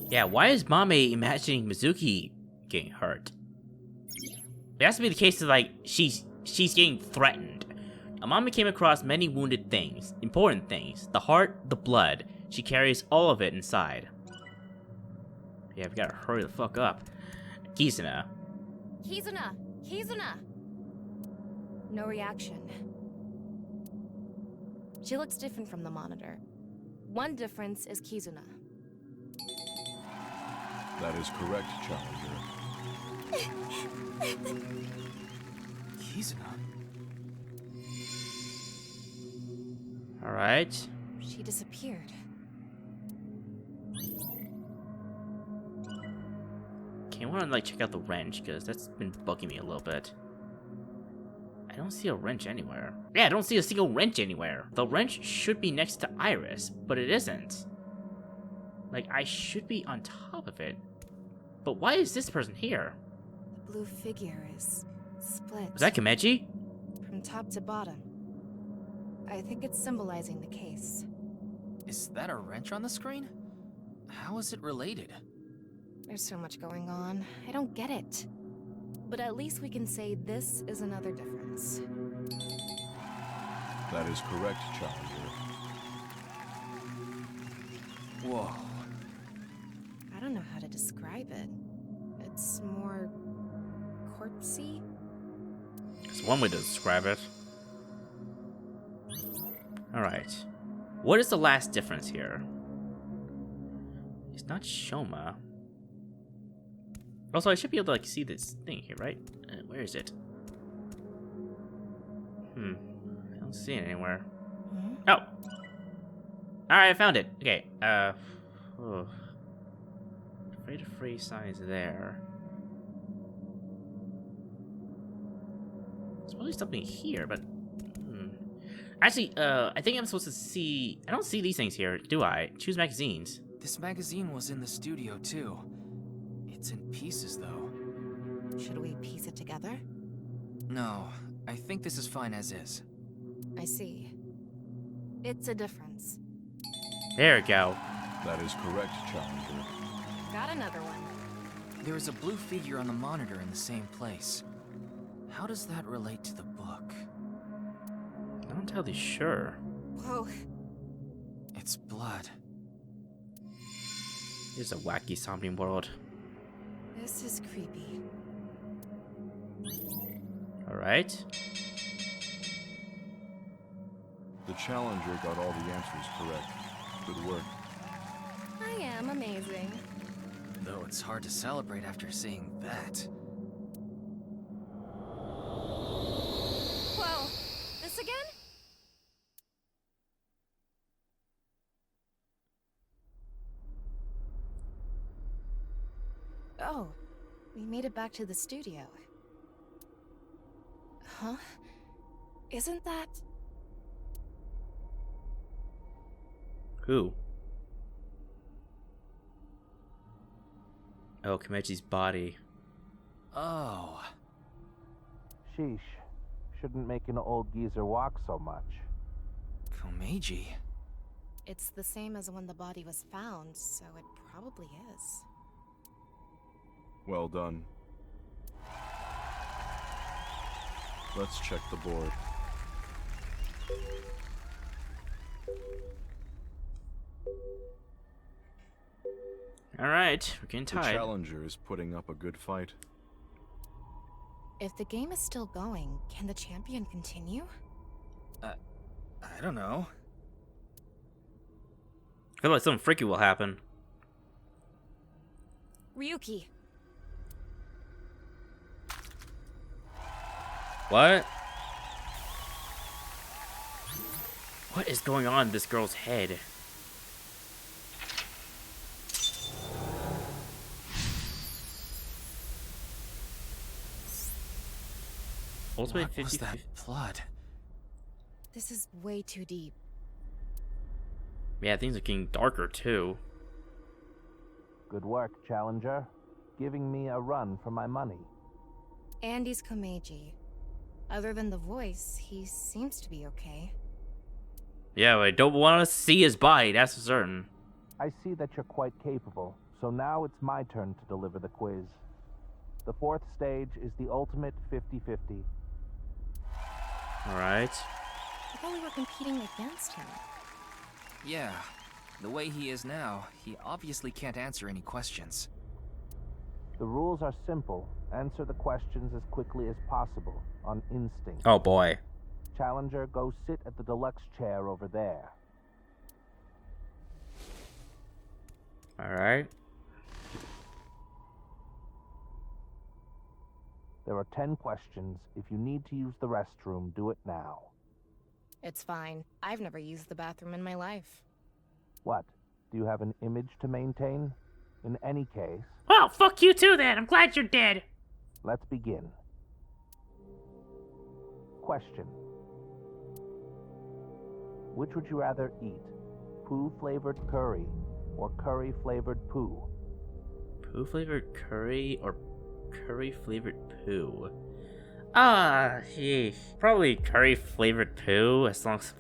Yeah, why is Mame imagining Mizuki getting hurt? It has to be the case of, like, she's getting threatened. Amame came across many wounded things, important things. The heart, the blood. She carries all of it inside. Yeah, we gotta hurry the fuck up. Kizuna. Kizuna! No reaction. She looks different from the monitor. One difference is Kizuna. That is correct, Challenger. Kizuna? Alright. She disappeared. Okay, I wanna, like, check out the wrench, because that's been bugging me a little bit. I don't see a wrench anywhere. Yeah, I don't see a single wrench anywhere. The wrench should be next to Iris, but it isn't. Like, I should be on top of it. But why is this person here? The blue figure is split. Was that Komechi? From top to bottom. I think it's symbolizing the case. Is that a wrench on the screen? How is it related? There's so much going on. I don't get it. But at least we can say this is another difference. That is correct, Challenger. Whoa. I don't know how to describe it. It's more corpsey. That's one way to describe it. Alright. What is the last difference here? It's not Shoma. Also, I should be able to, like, see this thing here, right? Where is it? I don't see it anywhere. Oh! Alright, I found it. Okay, Afraid of free sign is there. Supposed to be something here, but actually, I think I'm supposed to see. I don't see these things here, do I? Choose magazines. This magazine was in the studio too. It's in pieces though. Should we piece it together? No, I think this is fine as is. I see. It's a difference. There we go. That is correct, Challenger. Got another one. There is a blue figure on the monitor in the same place. How does that relate to the book? I'm not entirely sure. Whoa. It's blood. Here's a wacky Somnium world. This is creepy. Alright. The Challenger got all the answers correct. Good work. I am amazing. Though it's hard to celebrate after seeing that. Whoa. This again? Oh, we made it back to the studio. Huh? Isn't that... Who? Oh, Komechi's body. Oh. Sheesh. Shouldn't make an old geezer walk so much. Komeiji. It's the same as when the body was found, so it probably is. Well done. Let's check the board. Alright, we're getting The tied. Challenger is putting up a good fight. If the game is still going, can the champion continue? I don't know. I feel like something freaky will happen. Ryuki! What? What is going on in this girl's head? Ultimate What 50 was that blood? This is way too deep. Yeah, things are getting darker too. Good work, Challenger. Giving me a run for my money. Andy's Komeiji. Other than the voice, he seems to be okay. Yeah, but I don't want to see his body, that's for certain. I see that you're quite capable, so now it's my turn to deliver the quiz. The fourth stage is the ultimate 50-50. Alright. I thought we were competing against him. Yeah. The way he is now, he obviously can't answer any questions. The rules are simple. Answer the questions as quickly as possible, on instinct. Oh boy. Challenger, go sit at the deluxe chair over there. Alright. There are 10 questions. If you need to use the restroom, do it now. It's fine. I've never used the bathroom in my life. What? Do you have an image to maintain? In any case, Well, fuck you too then. I'm glad you're dead. let's begin. Question. Which would you rather eat? Poo-flavored curry or curry-flavored poo? Poo flavored curry or curry flavored poo? Ah, sheesh. Probably curry flavored poo, as long as.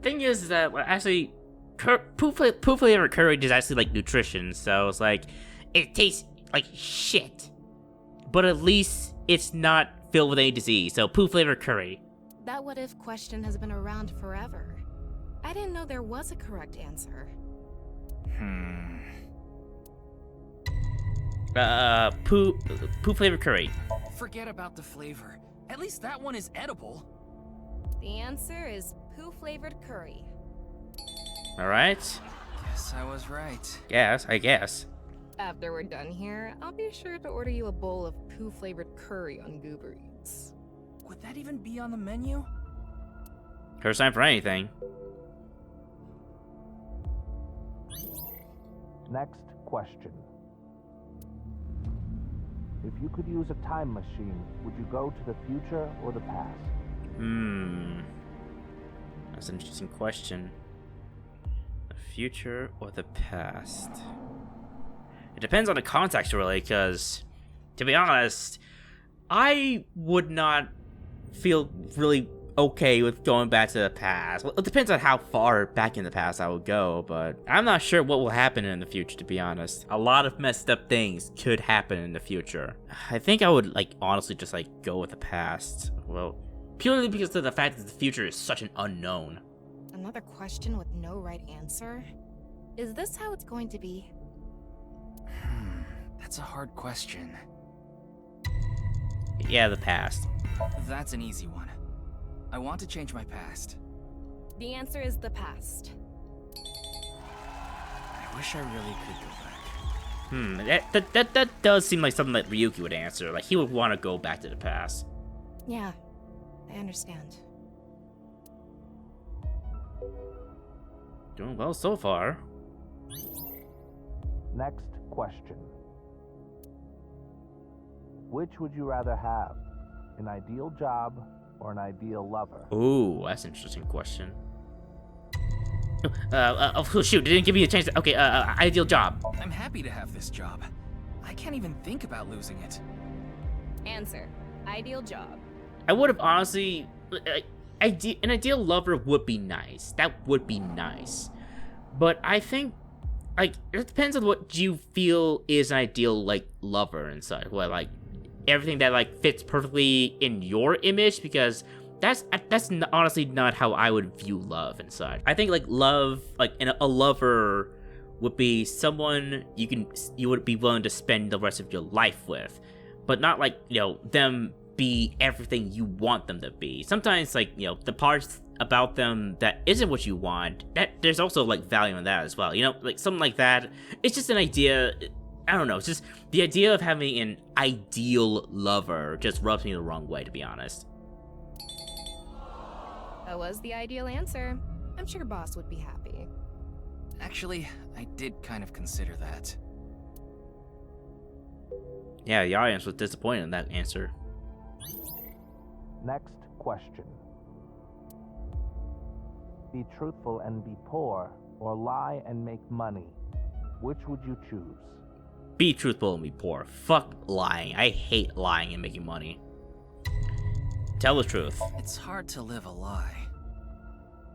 Thing is that, well, actually, poo flavored curry is actually like nutrition, so it's like, it tastes like shit. But at least it's not filled with any disease, so poo flavored curry. That what if question has been around forever. I didn't know there was a correct answer. Poo flavored curry. Forget about the flavor. At least that one is edible. The answer is poo-flavored curry. Alright. Guess I was right. Yes, I guess. After we're done here, I'll be sure to order you a bowl of poo-flavored curry on Goober Eats. Would that even be on the menu? First time for anything. Next question. If you could use a time machine, would you go to the future or the past? That's an interesting question. The future or the past? It depends on the context, really, because, to be honest, I would not feel really okay with going back to the past. Well, it depends on how far back in the past I would go, but I'm not sure what will happen in the future, to be honest. A lot of messed up things could happen in the future. I think I would, honestly just, go with the past. Well, purely because of the fact that the future is such an unknown. Another question with no right answer? Is this how it's going to be? That's a hard question. Yeah, the past. That's an easy one. I want to change my past. The answer is the past. I wish I really could go back. That does seem like something that Ryuki would answer. Like, he would want to go back to the past. Yeah, I understand. Doing well so far. Next question. Which would you rather have? An ideal job or an ideal lover? Ooh, that's an interesting question. Oh shoot, didn't give me a chance to, okay, ideal job. I'm happy to have this job. I can't even think about losing it. Answer. Ideal job. I would have honestly, an ideal lover would be nice. That would be nice. But I think, it depends on what you feel is an ideal, lover and such. What, everything that, fits perfectly in your image, because that's honestly not how I would view love and such. I think, love, a lover would be someone you would be willing to spend the rest of your life with, but not, them be everything you want them to be. Sometimes, the parts about them that isn't what you want, that there's also, value in that as well. Something like that. It's just an idea. I don't know, it's just the idea of having an ideal lover just rubs me the wrong way, to be honest. That was the ideal answer. I'm sure Boss would be happy. Actually, I did kind of consider that. Yeah, the audience was disappointed in that answer. Next question. Be truthful and be poor, or lie and make money. Which would you choose? Be truthful and be poor. Fuck lying. I hate lying and making money. Tell the truth. It's hard to live a lie.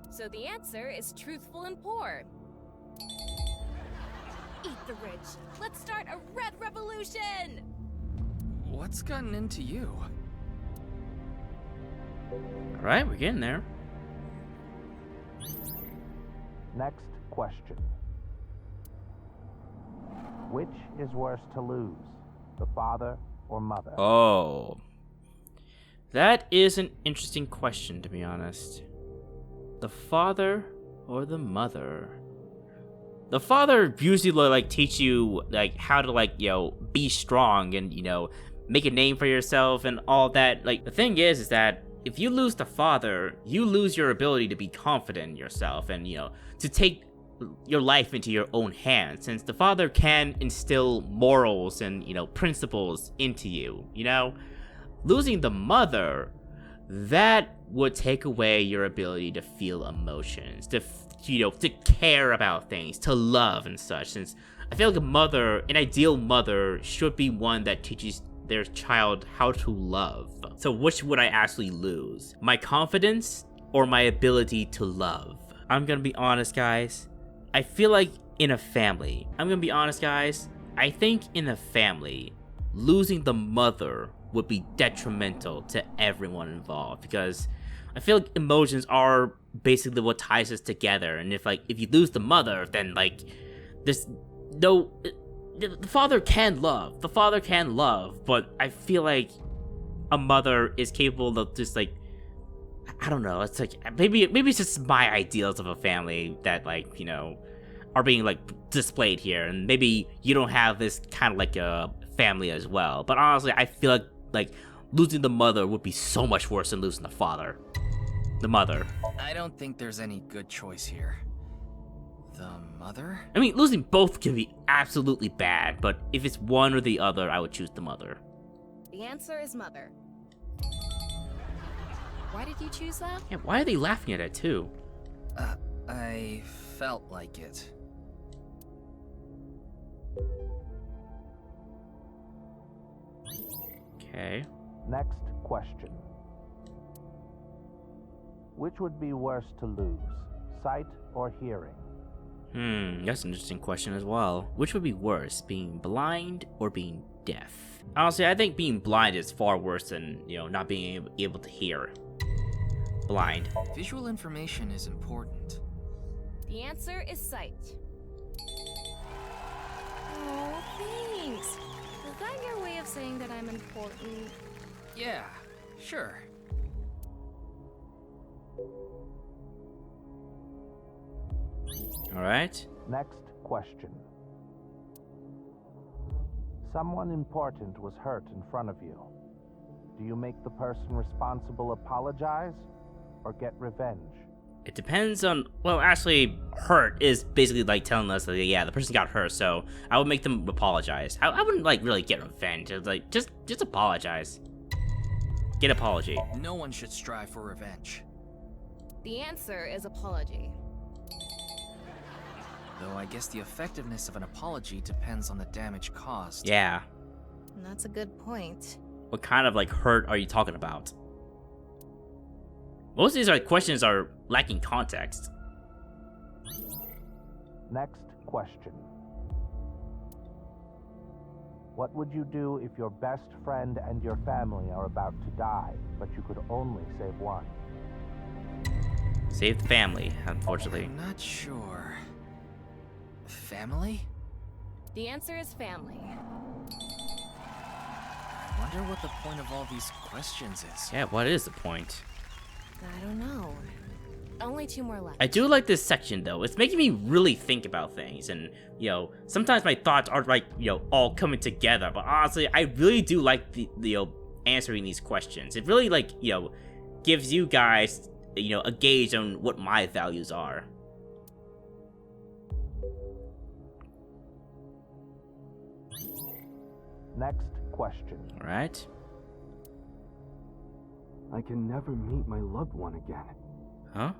So the answer is truthful and poor. Eat the rich. Let's start a red revolution! What's gotten into you? Alright, we're getting there. Next question. Which is worse to lose, the father or mother? Oh. That is an interesting question, to be honest. The father or the mother? The father usually teach you how to be strong and make a name for yourself and all that. The thing is that if you lose the father, you lose your ability to be confident in yourself and to take your life into your own hands, since the father can instill morals and principles into you. Losing the mother, that would take away your ability to feel emotions, to care about things, to love and such, since I feel like an ideal mother should be one that teaches their child how to love. So which would I actually lose? My confidence or my ability to love? I'm gonna be honest, guys. I feel like in a family, I think in a family, losing the mother would be detrimental to everyone involved, because I feel like emotions are basically what ties us together, and if you lose the mother, then there's no... The father can love, but I feel like a mother is capable of just I don't know, it's maybe it's just my ideals of a family that are being displayed here, and maybe you don't have this kind of a family as well. But honestly, I feel like losing the mother would be so much worse than losing the father. The mother. I don't think there's any good choice here. The mother? I mean, losing both can be absolutely bad, but if it's one or the other, I would choose the mother. The answer is mother. Why did you choose that? Yeah, why are they laughing at it too? I felt like it. Okay. Next question. Which would be worse to lose, sight or hearing? That's an interesting question as well. Which would be worse, being blind or being deaf? Honestly, I think being blind is far worse than, not being able to hear. Blind. Visual information is important. The answer is sight. Oh, thanks. Is that your way of saying that I'm important? Yeah, sure. Alright. Next question. Someone important was hurt in front of you. Do you make the person responsible apologize or get revenge? It depends on, well, actually, hurt is basically like telling us that, yeah, the person got hurt, so I would make them apologize. I wouldn't, like, really get revenge. It's like, just apologize. Get apology. No one should strive for revenge. The answer is apology. Though I guess the effectiveness of an apology depends on the damage caused. Yeah. That's a good point. What kind of, like, hurt are you talking about? Most of these questions are lacking context. Next question. What would you do if your best friend and your family are about to die, but you could only save one? Save the family, unfortunately. I'm not sure. Family? The answer is family. I wonder what the point of all these questions is. Yeah, what is the point? I don't know. Only 2 more left. I do like this section, though. It's making me really think about things, and, sometimes my thoughts aren't, like, all coming together, but honestly, I really do like the answering these questions. It really, like, gives you guys, a gauge on what my values are. Next question. Alright. I can never meet my loved one again. Huh?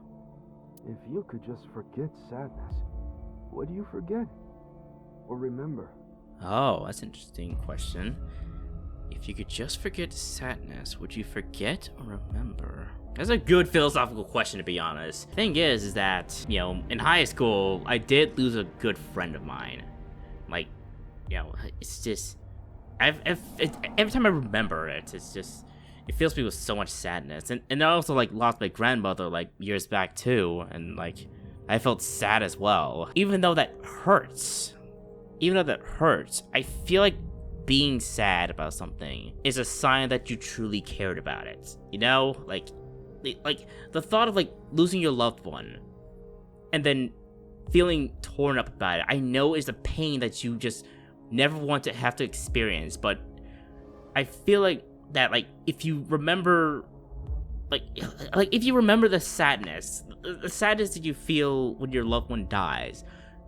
If you could just forget sadness, what do you forget? Or remember? Oh, that's an interesting question. If you could just forget sadness, would you forget or remember? That's a good philosophical question, to be honest. Thing is that, in high school, I did lose a good friend of mine. Like, it's just... every time I remember it, it's just... It fills me with so much sadness. And I also, like, lost my grandmother, like, years back, too. And, like, I felt sad as well. Even though that hurts, I feel like being sad about something is a sign that you truly cared about it. Like the thought of, like, losing your loved one and then feeling torn up about it, I know is a pain that you just never want to have to experience, but I feel like that, like, if you remember, like if you remember the sadness that you feel when your loved one dies,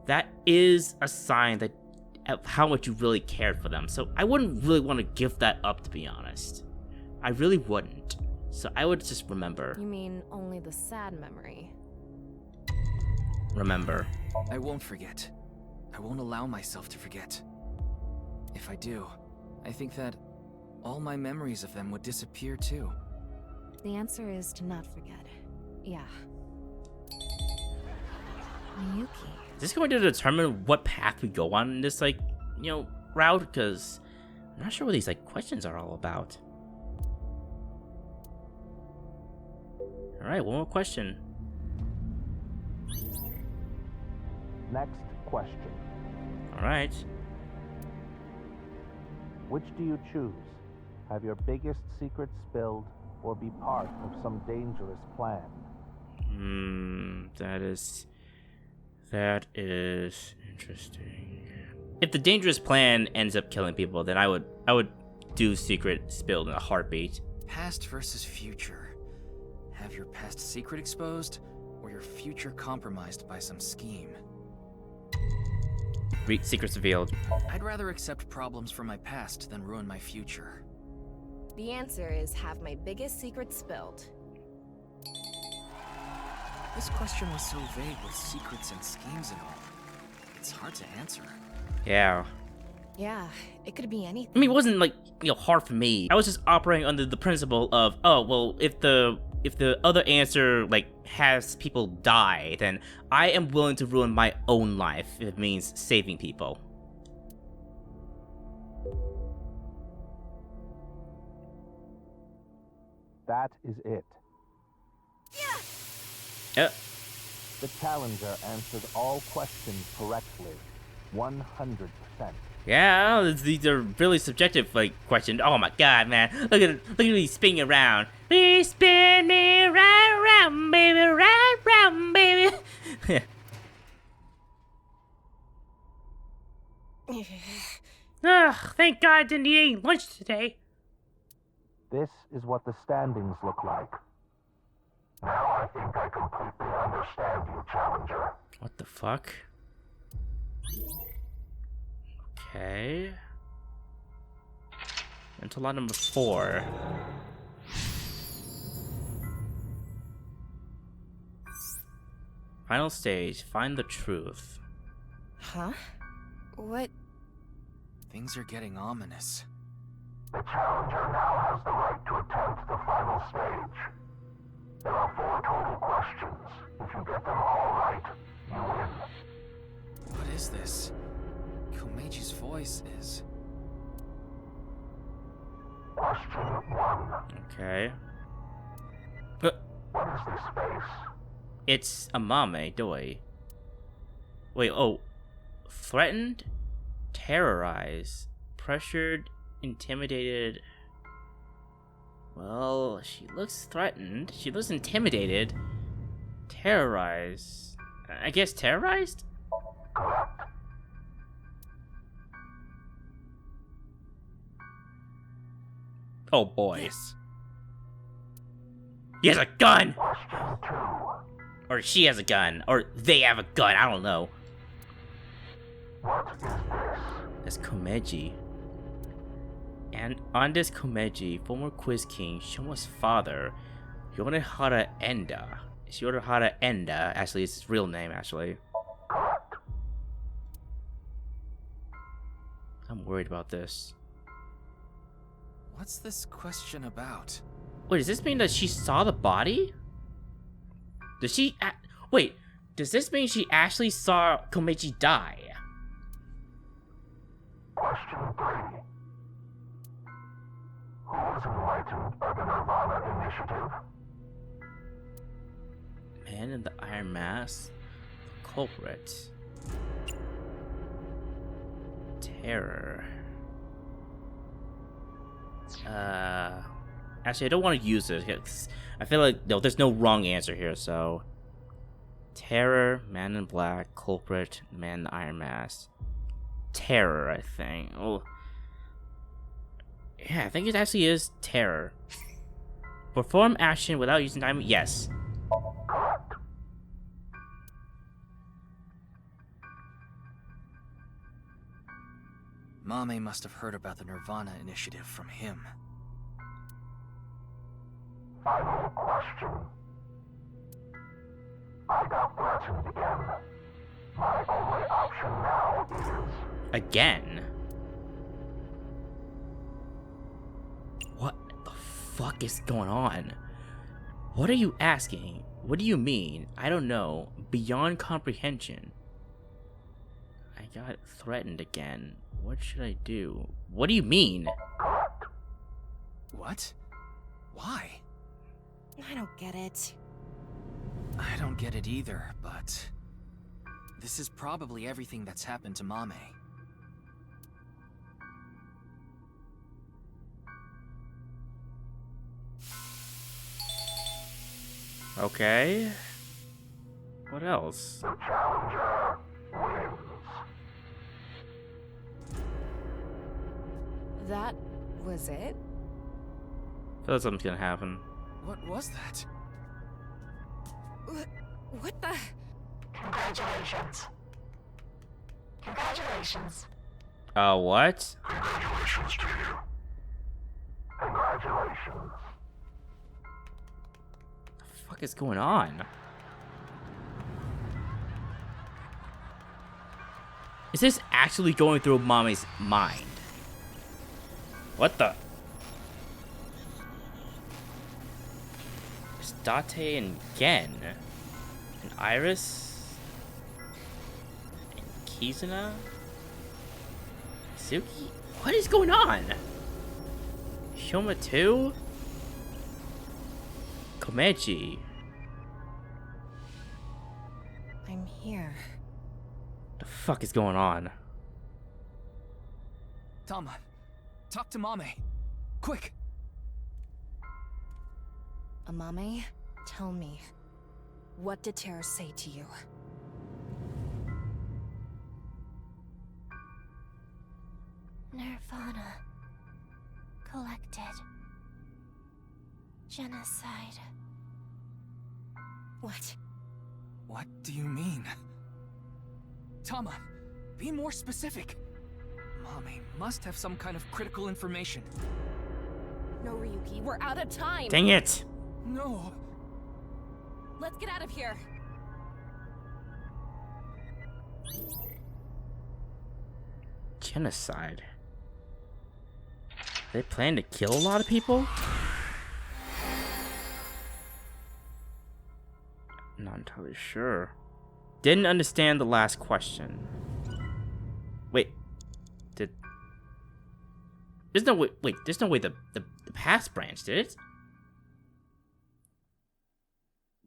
that is a sign that of how much you really cared for them. So I wouldn't really want to give that up, to be honest. I really wouldn't. So I would just remember. You mean only the sad memory? Remember. I won't forget. I won't allow myself to forget. If I do, I think that all my memories of them would disappear too. The answer is to not forget. Yeah. Miyuki. Is this going to determine what path we go on in this, like, route? Because I'm not sure what these, like, questions are all about. Alright, one more question. Next question. Alright. Which do you choose? Have your biggest secret spilled or be part of some dangerous plan? That is interesting. If the dangerous plan ends up killing people, then I would do secret spilled in a heartbeat. Past versus future. Have your past secret exposed, or your future compromised by some scheme? Secrets revealed. I'd rather accept problems from my past than ruin my future. The answer is have my biggest secret spilled. This question was so vague with secrets and schemes and all. It's hard to answer. Yeah. Yeah, it could be anything. I mean, it wasn't like, hard for me. I was just operating under the principle of, oh, well, if the other answer, like, has people die, then I am willing to ruin my own life if it means saving people. That is it. Yeah. The challenger answered all questions correctly. 100%. Yeah, these are really subjective, like, questions. Oh my god, man. Look at me spinning around. Please spin me right round, baby, right round, baby. Ugh, thank God I didn't eat any lunch today. This is what the standings look like. Now I think I completely understand you, challenger. What the fuck? Okay. Until lot number 4. Final stage, find the truth. Huh? What? Things are getting ominous. The challenger now has the right to attempt the final stage. There are 4 total questions. If you get them all right, you win. What is this? Komeji's voice is... Question 1. Okay. What is this space? It's Amame Doi. Wait, oh. Threatened, terrorized, pressured, intimidated. Well, she looks threatened. She looks intimidated. Terrorized. I guess terrorized? Correct. Oh boy. Yes. He has a gun! Question 2. Or she has a gun. Or they have a gun. I don't know. What is this? That's Komeji. And on this Komeji, former Quiz King, Shoma's father, Yorihara Enda. It's Yorihara Enda. Actually, it's his real name, actually. Correct. I'm worried about this. What's this question about? Wait, does this mean that she saw the body? Does she... Wait, does this mean she actually saw Komeji die? Question 3. Who was enlightened by the Nirvana Initiative? Man in the Iron Mask. Culprit. Terror. Actually, I don't want to use it, 'cause I feel like there's no wrong answer here, so... Terror, Man in Black, Culprit, Man in the Iron Mask. Terror, I think. Oh, yeah, I think it actually is terror. Perform action without using time. Yes. Correct. Mame must have heard about the Nirvana Initiative from him. Final question. I got threatened again. My only option now is... Again? What the fuck is going on? What are you asking? What do you mean? I don't know. Beyond comprehension. I got threatened again. What should I do? What do you mean? What? Why? I don't get it. I don't get it either, but... this is probably everything that's happened to Mame. Okay. What else? The challenger wins. That was it? I feel like something's gonna happen. What was that? What the? Congratulations. Congratulations. What? Congratulations to you. Congratulations. Congratulations. The fuck is going on? Is this actually going through Amame's mind? What the? It's Date and Gen. And Iris. And Kizuna. Suki? What is going on? Shoma 2? Komechi. I'm here. The fuck is going on? Tama, talk to Mame. Quick! Amame, tell me, what did Terra say to you? Nirvana. Collected. Genocide. What? What do you mean? Tama, be more specific. Mame must have some kind of critical information. No, Ryuki, we're out of time! Dang it! No! Let's get out of here! Genocide? They plan to kill a lot of people? Not entirely sure. Didn't understand the last question. Wait. There's no way. Wait, there's no way the past branch did it?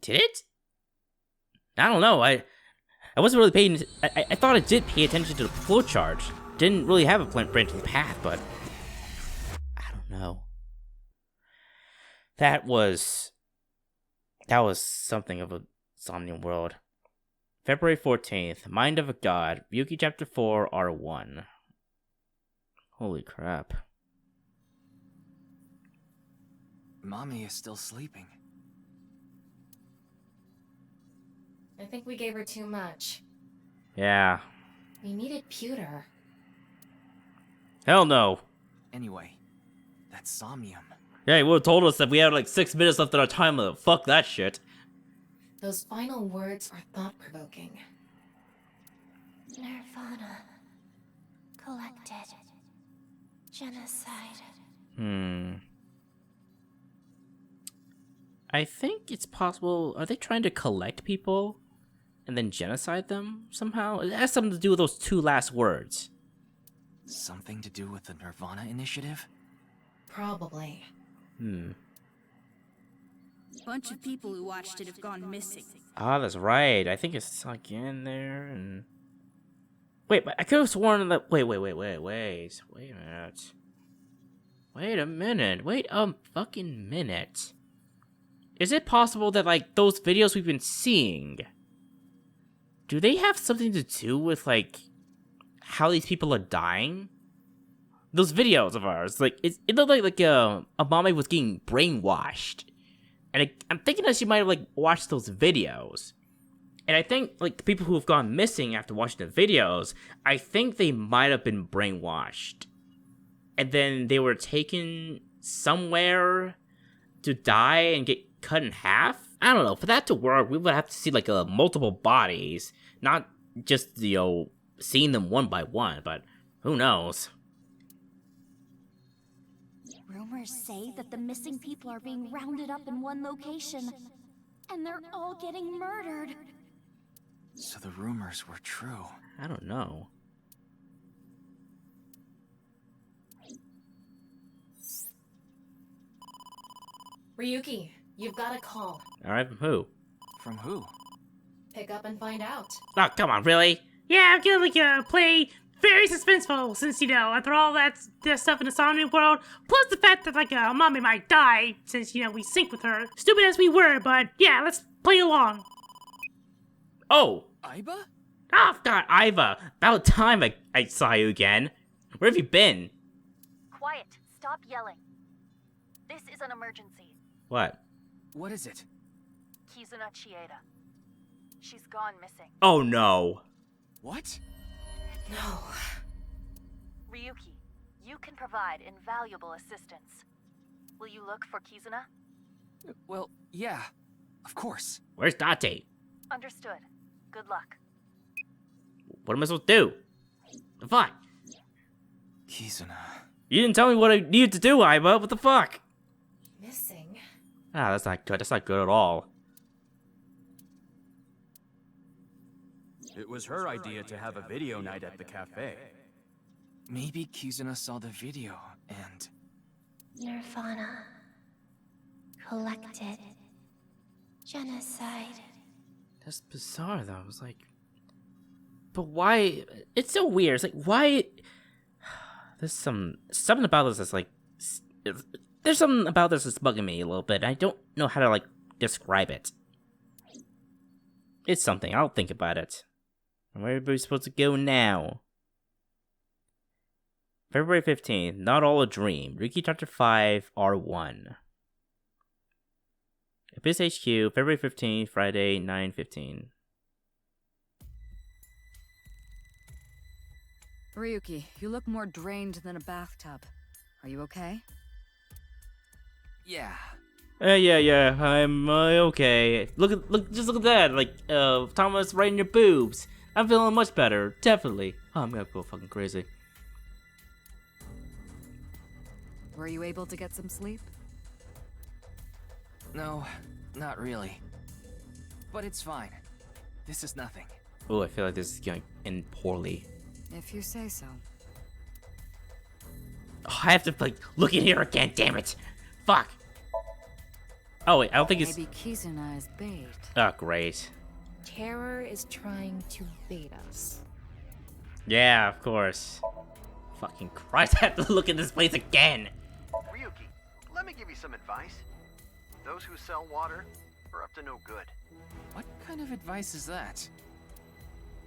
Did it? I don't know. I wasn't really paying. I thought I did pay attention to the flow charge. Didn't really have a branch in the path, but I don't know. That was something of a Somnium world. February 14th, Mind of a God, Ryuki Chapter 4, R1. Holy crap. Mame is still sleeping. I think we gave her too much. Yeah. We needed pewter. Hell no. Anyway, that's Somnium. Yeah, he would have told us that we had like 6 minutes left in our time limit. Fuck that shit. Those final words are thought-provoking. Nirvana. Collected. Genocide. I think it's possible. Are they trying to collect people and then genocide them somehow? It has something to do with those 2 last words. Something to do with the Nirvana Initiative? Probably. Bunch of people who watched it have gone missing. Ah, that's right. I think it's like in there and... Wait, but I could have sworn that... Wait a minute. Wait a minute. Wait a fucking minute. Is it possible that, like, those videos we've been seeing... Do they have something to do with, like... how these people are dying? Those videos of ours, like, it looked like Amame was getting brainwashed. And I'm thinking that she might have, like, watched those videos. And I think, like, the people who have gone missing after watching the videos, I think they might have been brainwashed. And then they were taken somewhere to die and get cut in half? I don't know. For that to work, we would have to see, like, multiple bodies. Not just, seeing them one by one, but who knows? Rumors say that the missing people are being rounded up in one location, and they're all getting murdered. So the rumors were true. I don't know. Ryuki, you've got a call. Alright, from who? From who? Pick up and find out. Oh, come on, really? Yeah, I'm gonna play very suspenseful since, after all that stuff in the Somnium world, plus the fact that, Amame might die since, we sync with her. Stupid as we were, but yeah, let's play along. Oh! Aiba? Oh, God, Aiba. About time I saw you again. Where have you been? Quiet. Stop yelling. This is an emergency. What? What is it? Kizuna Chieda. She's gone missing. Oh, no. What? No. Ryuki, you can provide invaluable assistance. Will you look for Kizuna? Well, yeah, of course. Where's Date? Understood. Good luck. What am I supposed to do? The fuck? Kizuna. You didn't tell me what I needed to do, Aiba. What the fuck? Missing. Ah, that's not good. That's not good at all. It was her idea to have a video night at the cafe. Maybe Kizuna saw the video and... Nirvana. Collected. Genocide. That's bizarre, though. I was like... But why? It's so weird. It's like, why? There's something about this that's like... There's something about this that's bugging me a little bit. I don't know how to, like, describe it. It's something. I'll think about it. Where are we supposed to go now? February 15th. Not all a dream. Riki Chapter 5, R1. Abyss HQ, February 15th, Friday, 9:15. Ryuki, you look more drained than a bathtub. Are you okay? Yeah. Yeah, I'm okay. Just look at that. Like, Thomas right in your boobs. I'm feeling much better, definitely. Oh, I'm gonna go fucking crazy. Were you able to get some sleep? No, not really. But it's fine. This is nothing. Oh, I feel like this is going in poorly. If you say so. Oh, I have to, like, look in here again, damn it! Fuck! Oh, wait, I don't think it's... Maybe Kizuna is bait. Oh, great. Terror is trying to bait us. Yeah, of course. Fucking Christ, I have to look in this place again! Ryuki, let me give you some advice. Those who sell water are up to no good. What kind of advice is that?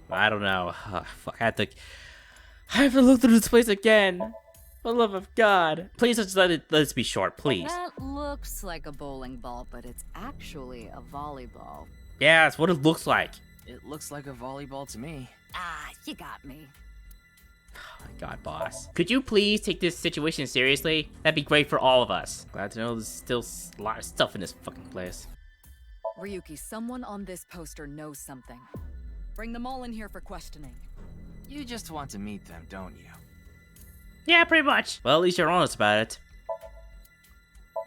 I don't know. Fuck, I have to look through this place again. For the love of God. Please just let this be short, please. That looks like a bowling ball, but it's actually a volleyball. Yeah, that's what it looks like. It looks like a volleyball to me. Ah, you got me. Oh my God, boss. Could you please take this situation seriously? That'd be great for all of us. Glad to know there's still a lot of stuff in this fucking place. Ryuki, someone on this poster knows something. Bring them all in here for questioning. You just want to meet them, don't you? Yeah, pretty much. Well, at least you're honest about it.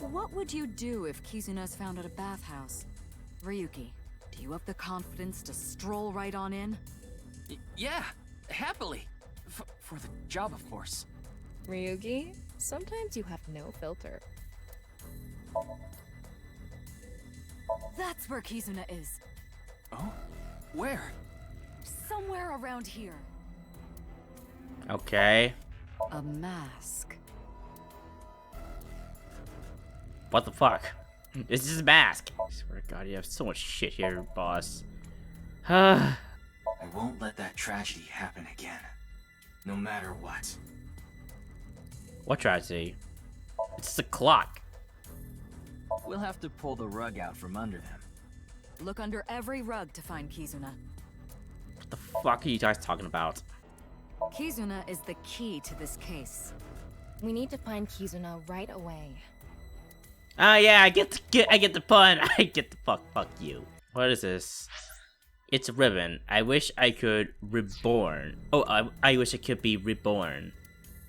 What would you do if Kizuna's found at a bathhouse? Ryuki, do you have the confidence to stroll right on in? Yeah, happily. For the job, of course. Ryuki, sometimes you have no filter. That's where Kizuna is. Oh? Where? Somewhere around here. Okay. A mask. What the fuck? This is a mask. I swear to God, you have so much shit here, boss. I won't let that tragedy happen again. No matter what. What tragedy? It's just a clock. We'll have to pull the rug out from under them. Look under every rug to find Kizuna. What the fuck are you guys talking about? Kizuna is the key to this case. We need to find Kizuna right away. Oh yeah, I get the pun. I get the fuck you. What is this? It's a ribbon. I wish I could reborn. Oh, I wish I could be reborn.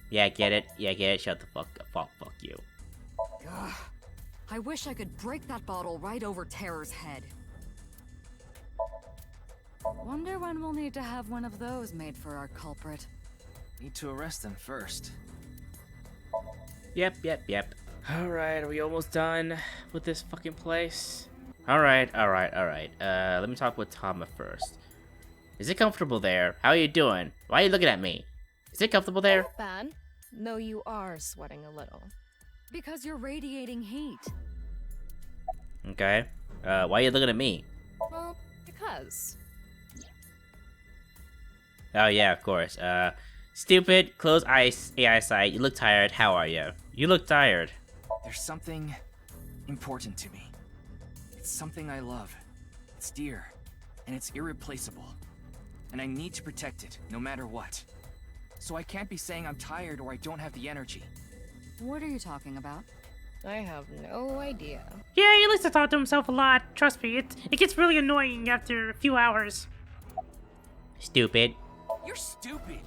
Yeah, get it. Yeah, get it. Shut the fuck up. Fuck you. Ugh. I wish I could break that bottle right over Terror's head. Wonder when we'll need to have one of those made for our culprit. Need to arrest them first. Yep. Alright, are we almost done with this fucking place? Alright. Let me talk with Tama first. Is it comfortable there? How are you doing? Why are you looking at me? Is it comfortable there? Not bad. Though you are sweating a little. Because you're radiating heat. Okay. Why are you looking at me? Well, because. Oh yeah, of course. Stupid, close eyes, AI sight. You look tired. How are you? You look tired. There's something important to me. It's something I love. It's dear, and it's irreplaceable. And I need to protect it, no matter what. So I can't be saying I'm tired or I don't have the energy. What are you talking about? I have no idea. Yeah, he likes to talk to himself a lot. Trust me, it gets really annoying after a few hours. Stupid. You're stupid.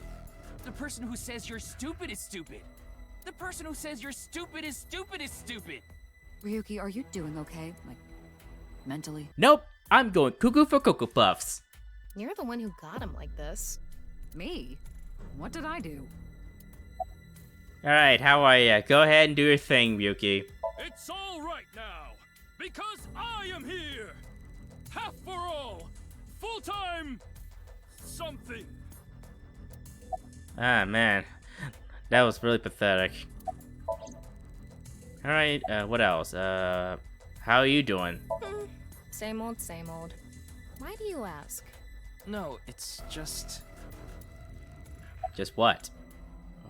The person who says you're stupid is stupid. The person who says you're stupid is stupid is stupid. Ryuki, are you doing okay? Like, mentally? Nope, I'm going cuckoo for Cocoa Puffs. You're the one who got him like this. Me? What did I do? Alright, how are ya? Go ahead and do your thing, Ryuki. It's all right now, because I am here. Half for all, full-time something. Ah, man. That was really pathetic. Alright, what else? How are you doing? Same old, same old. Why do you ask? No, it's just... Just what?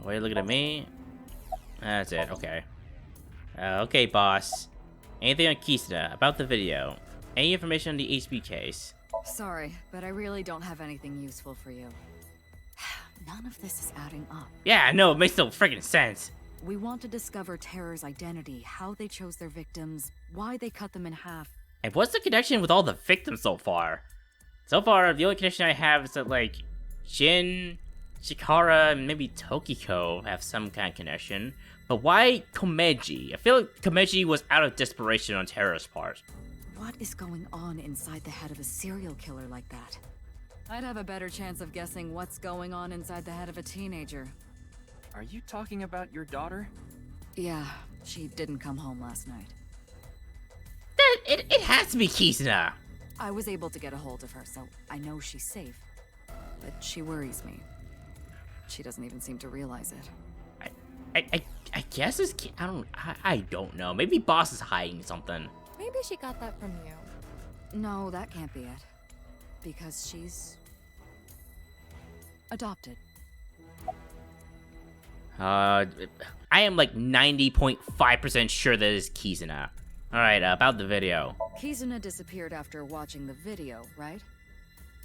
Why are you looking at me? That's it, okay. Okay, boss. Anything on Kisuna about the video? Any information on the HB case? Sorry, but I really don't have anything useful for you. None of this is adding up. Yeah, no, it makes no freaking sense. We want to discover Terror's identity, how they chose their victims, why they cut them in half. And what's the connection with all the victims so far? So far, the only connection I have is that, like, Jin, Chikara, and maybe Tokiko have some kind of connection. But why Komeji? I feel like Komeji was out of desperation on Terra's part. What is going on inside the head of a serial killer like that? I'd have a better chance of guessing what's going on inside the head of a teenager. Are you talking about your daughter? Yeah, she didn't come home last night. It has to be Kisuna. I was able to get a hold of her, so I know she's safe. But she worries me. She doesn't even seem to realize it. I guess it's... I don't know. Maybe Boss is hiding something. Maybe she got that from you. No, that can't be it. Because she's... adopted. I am like 90.5% sure that is Kisuna. Alright, about the video. Kizuna disappeared after watching the video, right?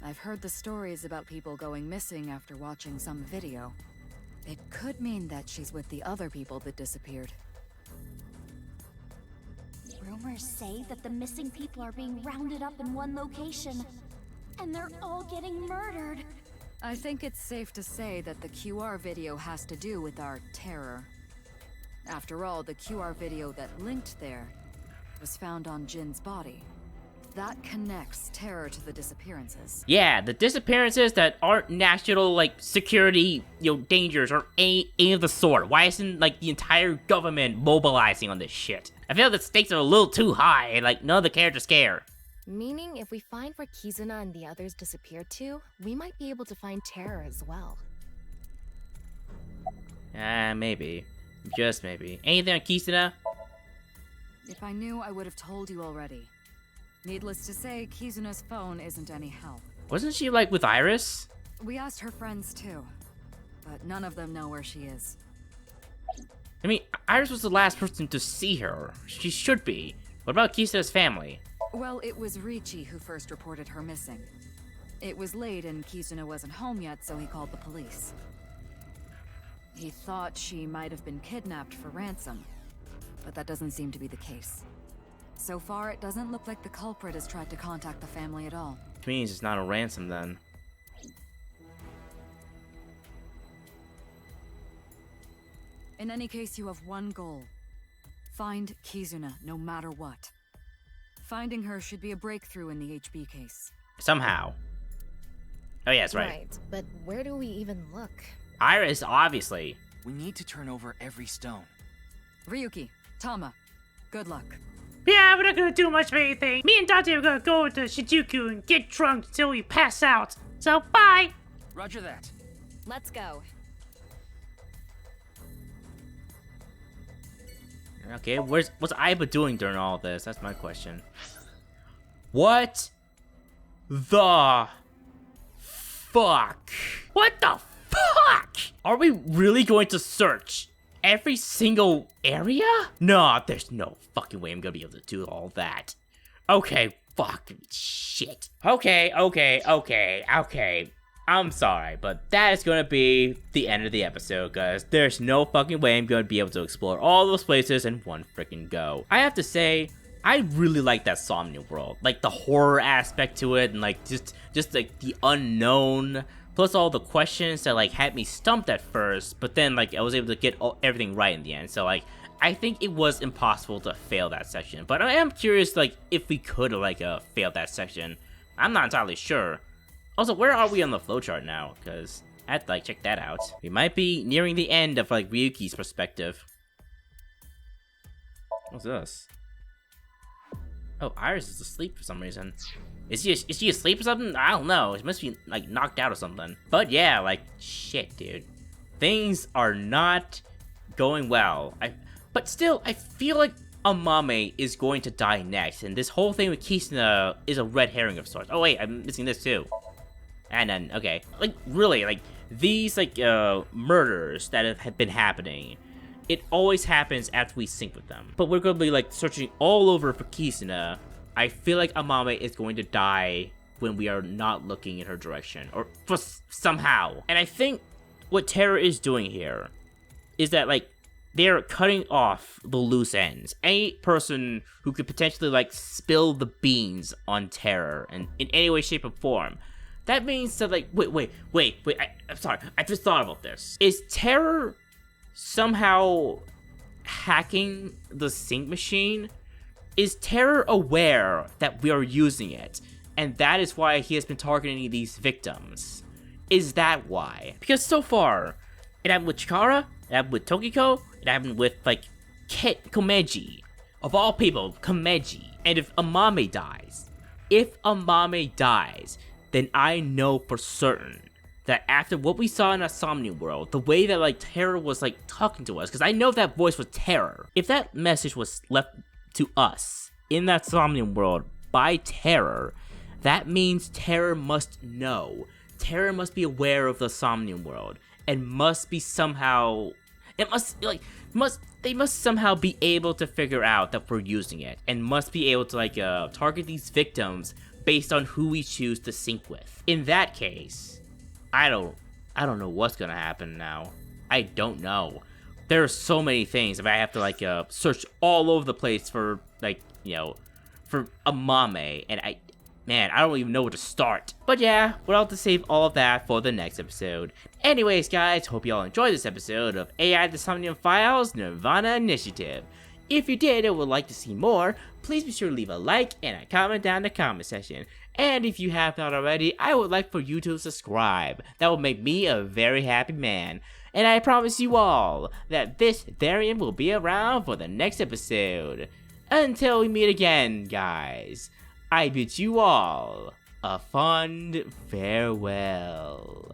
I've heard the stories about people going missing after watching some video. It could mean that she's with the other people that disappeared. Rumors say that the missing people are being rounded up in one location, and they're all getting murdered. I think it's safe to say that the QR video has to do with our terror. After all, the QR video that linked there was found on Jin's body. That connects terror to the disappearances. Yeah, the disappearances that aren't national, like, security, dangers or any of the sort. Why isn't, like, the entire government mobilizing on this shit? I feel like the stakes are a little too high and, like, none of the characters care. Meaning, if we find where Kizuna and the others disappeared to, we might be able to find Terror as well. Maybe. Just maybe. Anything on Kizuna? If I knew, I would have told you already. Needless to say, Kizuna's phone isn't any help. Wasn't she, like, with Iris? We asked her friends too, but none of them know where she is. I mean, Iris was the last person to see her. She should be. What about Kisuna's family? Well, it was Ricci who first reported her missing. It was late and Kizuna wasn't home yet, so he called the police. He thought she might have been kidnapped for ransom, but that doesn't seem to be the case. So far, it doesn't look like the culprit has tried to contact the family at all. Which means it's not a ransom then. In any case, you have one goal. Find Kizuna, no matter what. Finding her should be a breakthrough in the HB case. Somehow. Oh yeah, that's right. Right, but where do we even look? Iris, obviously. We need to turn over every stone. Ryuki, Tama, good luck. Yeah, we're not gonna do much of anything. Me and Dante are gonna go to Shinjuku and get drunk until we pass out. So, bye! Roger that. Let's go. Okay, what's Aiba doing during all this? That's my question. What the fuck? What the fuck? Are we really going to search every single area? No, there's no fucking way I'm gonna be able to do all that. Okay, fucking shit. Okay. I'm sorry, but that is gonna be the end of the episode, guys. There's no fucking way I'm gonna be able to explore all those places in one freaking go. I have to say, I really like that Somnium world. Like the horror aspect to it, and like just like the unknown, plus all the questions that like had me stumped at first, but then like I was able to get everything right in the end. So like, I think it was impossible to fail that section, but I am curious like if we could like fail that section. I'm not entirely sure. Also, where are we on the flowchart now? Because I have to like check that out. We might be nearing the end of like Ryuki's perspective. What's this? Oh, Iris is asleep for some reason. Is she asleep or something? I don't know. She must be like knocked out or something. But yeah, like shit, dude. Things are not going well. But still, I feel like Amame is going to die next, and this whole thing with Kisuna is a red herring of sorts. Oh wait, I'm missing this too. And then, okay, like really, like these like murders that have been happening, it always happens after we sync with them. But we're gonna be like searching all over for Kisuna. I feel like Amame is going to die when we are not looking in her direction, or just somehow. And I think what Terra is doing here is that like they're cutting off the loose ends. Any person who could potentially like spill the beans on Terror and in any way, shape, or form. That means that like, wait, I'm sorry, I just thought about this. Is Terror somehow hacking the sync machine? Is Terror aware that we are using it? And that is why he has been targeting these victims? Is that why? Because so far, it happened with Chikara, it happened with Tokiko, it happened with like Komeji. Of all people, Komeji. And if Amame dies, then I know for certain that after what we saw in that Somnium world, the way that like Terror was like talking to us, because I know that voice was Terror. If that message was left to us in that Somnium world by Terror, that means Terror must know. Terror must be aware of the Somnium world and must be somehow, they must somehow be able to figure out that we're using it, and must be able to like target these victims based on who we choose to sync with. In that case, I don't know what's gonna happen now. I don't know. There are so many things. If I have to like search all over the place for like, you know, for Amame, and I don't even know where to start. But yeah, we'll have to save all of that for the next episode. Anyways, guys, hope you all enjoyed this episode of AI the Somnium Files Nirvana Initiative. If you did and would like to see more, please be sure to leave a like and a comment down in the comment section. And if you have not already, I would like for you to subscribe. That will make me a very happy man. And I promise you all that this variant will be around for the next episode. Until we meet again, guys, I bid you all a fond farewell.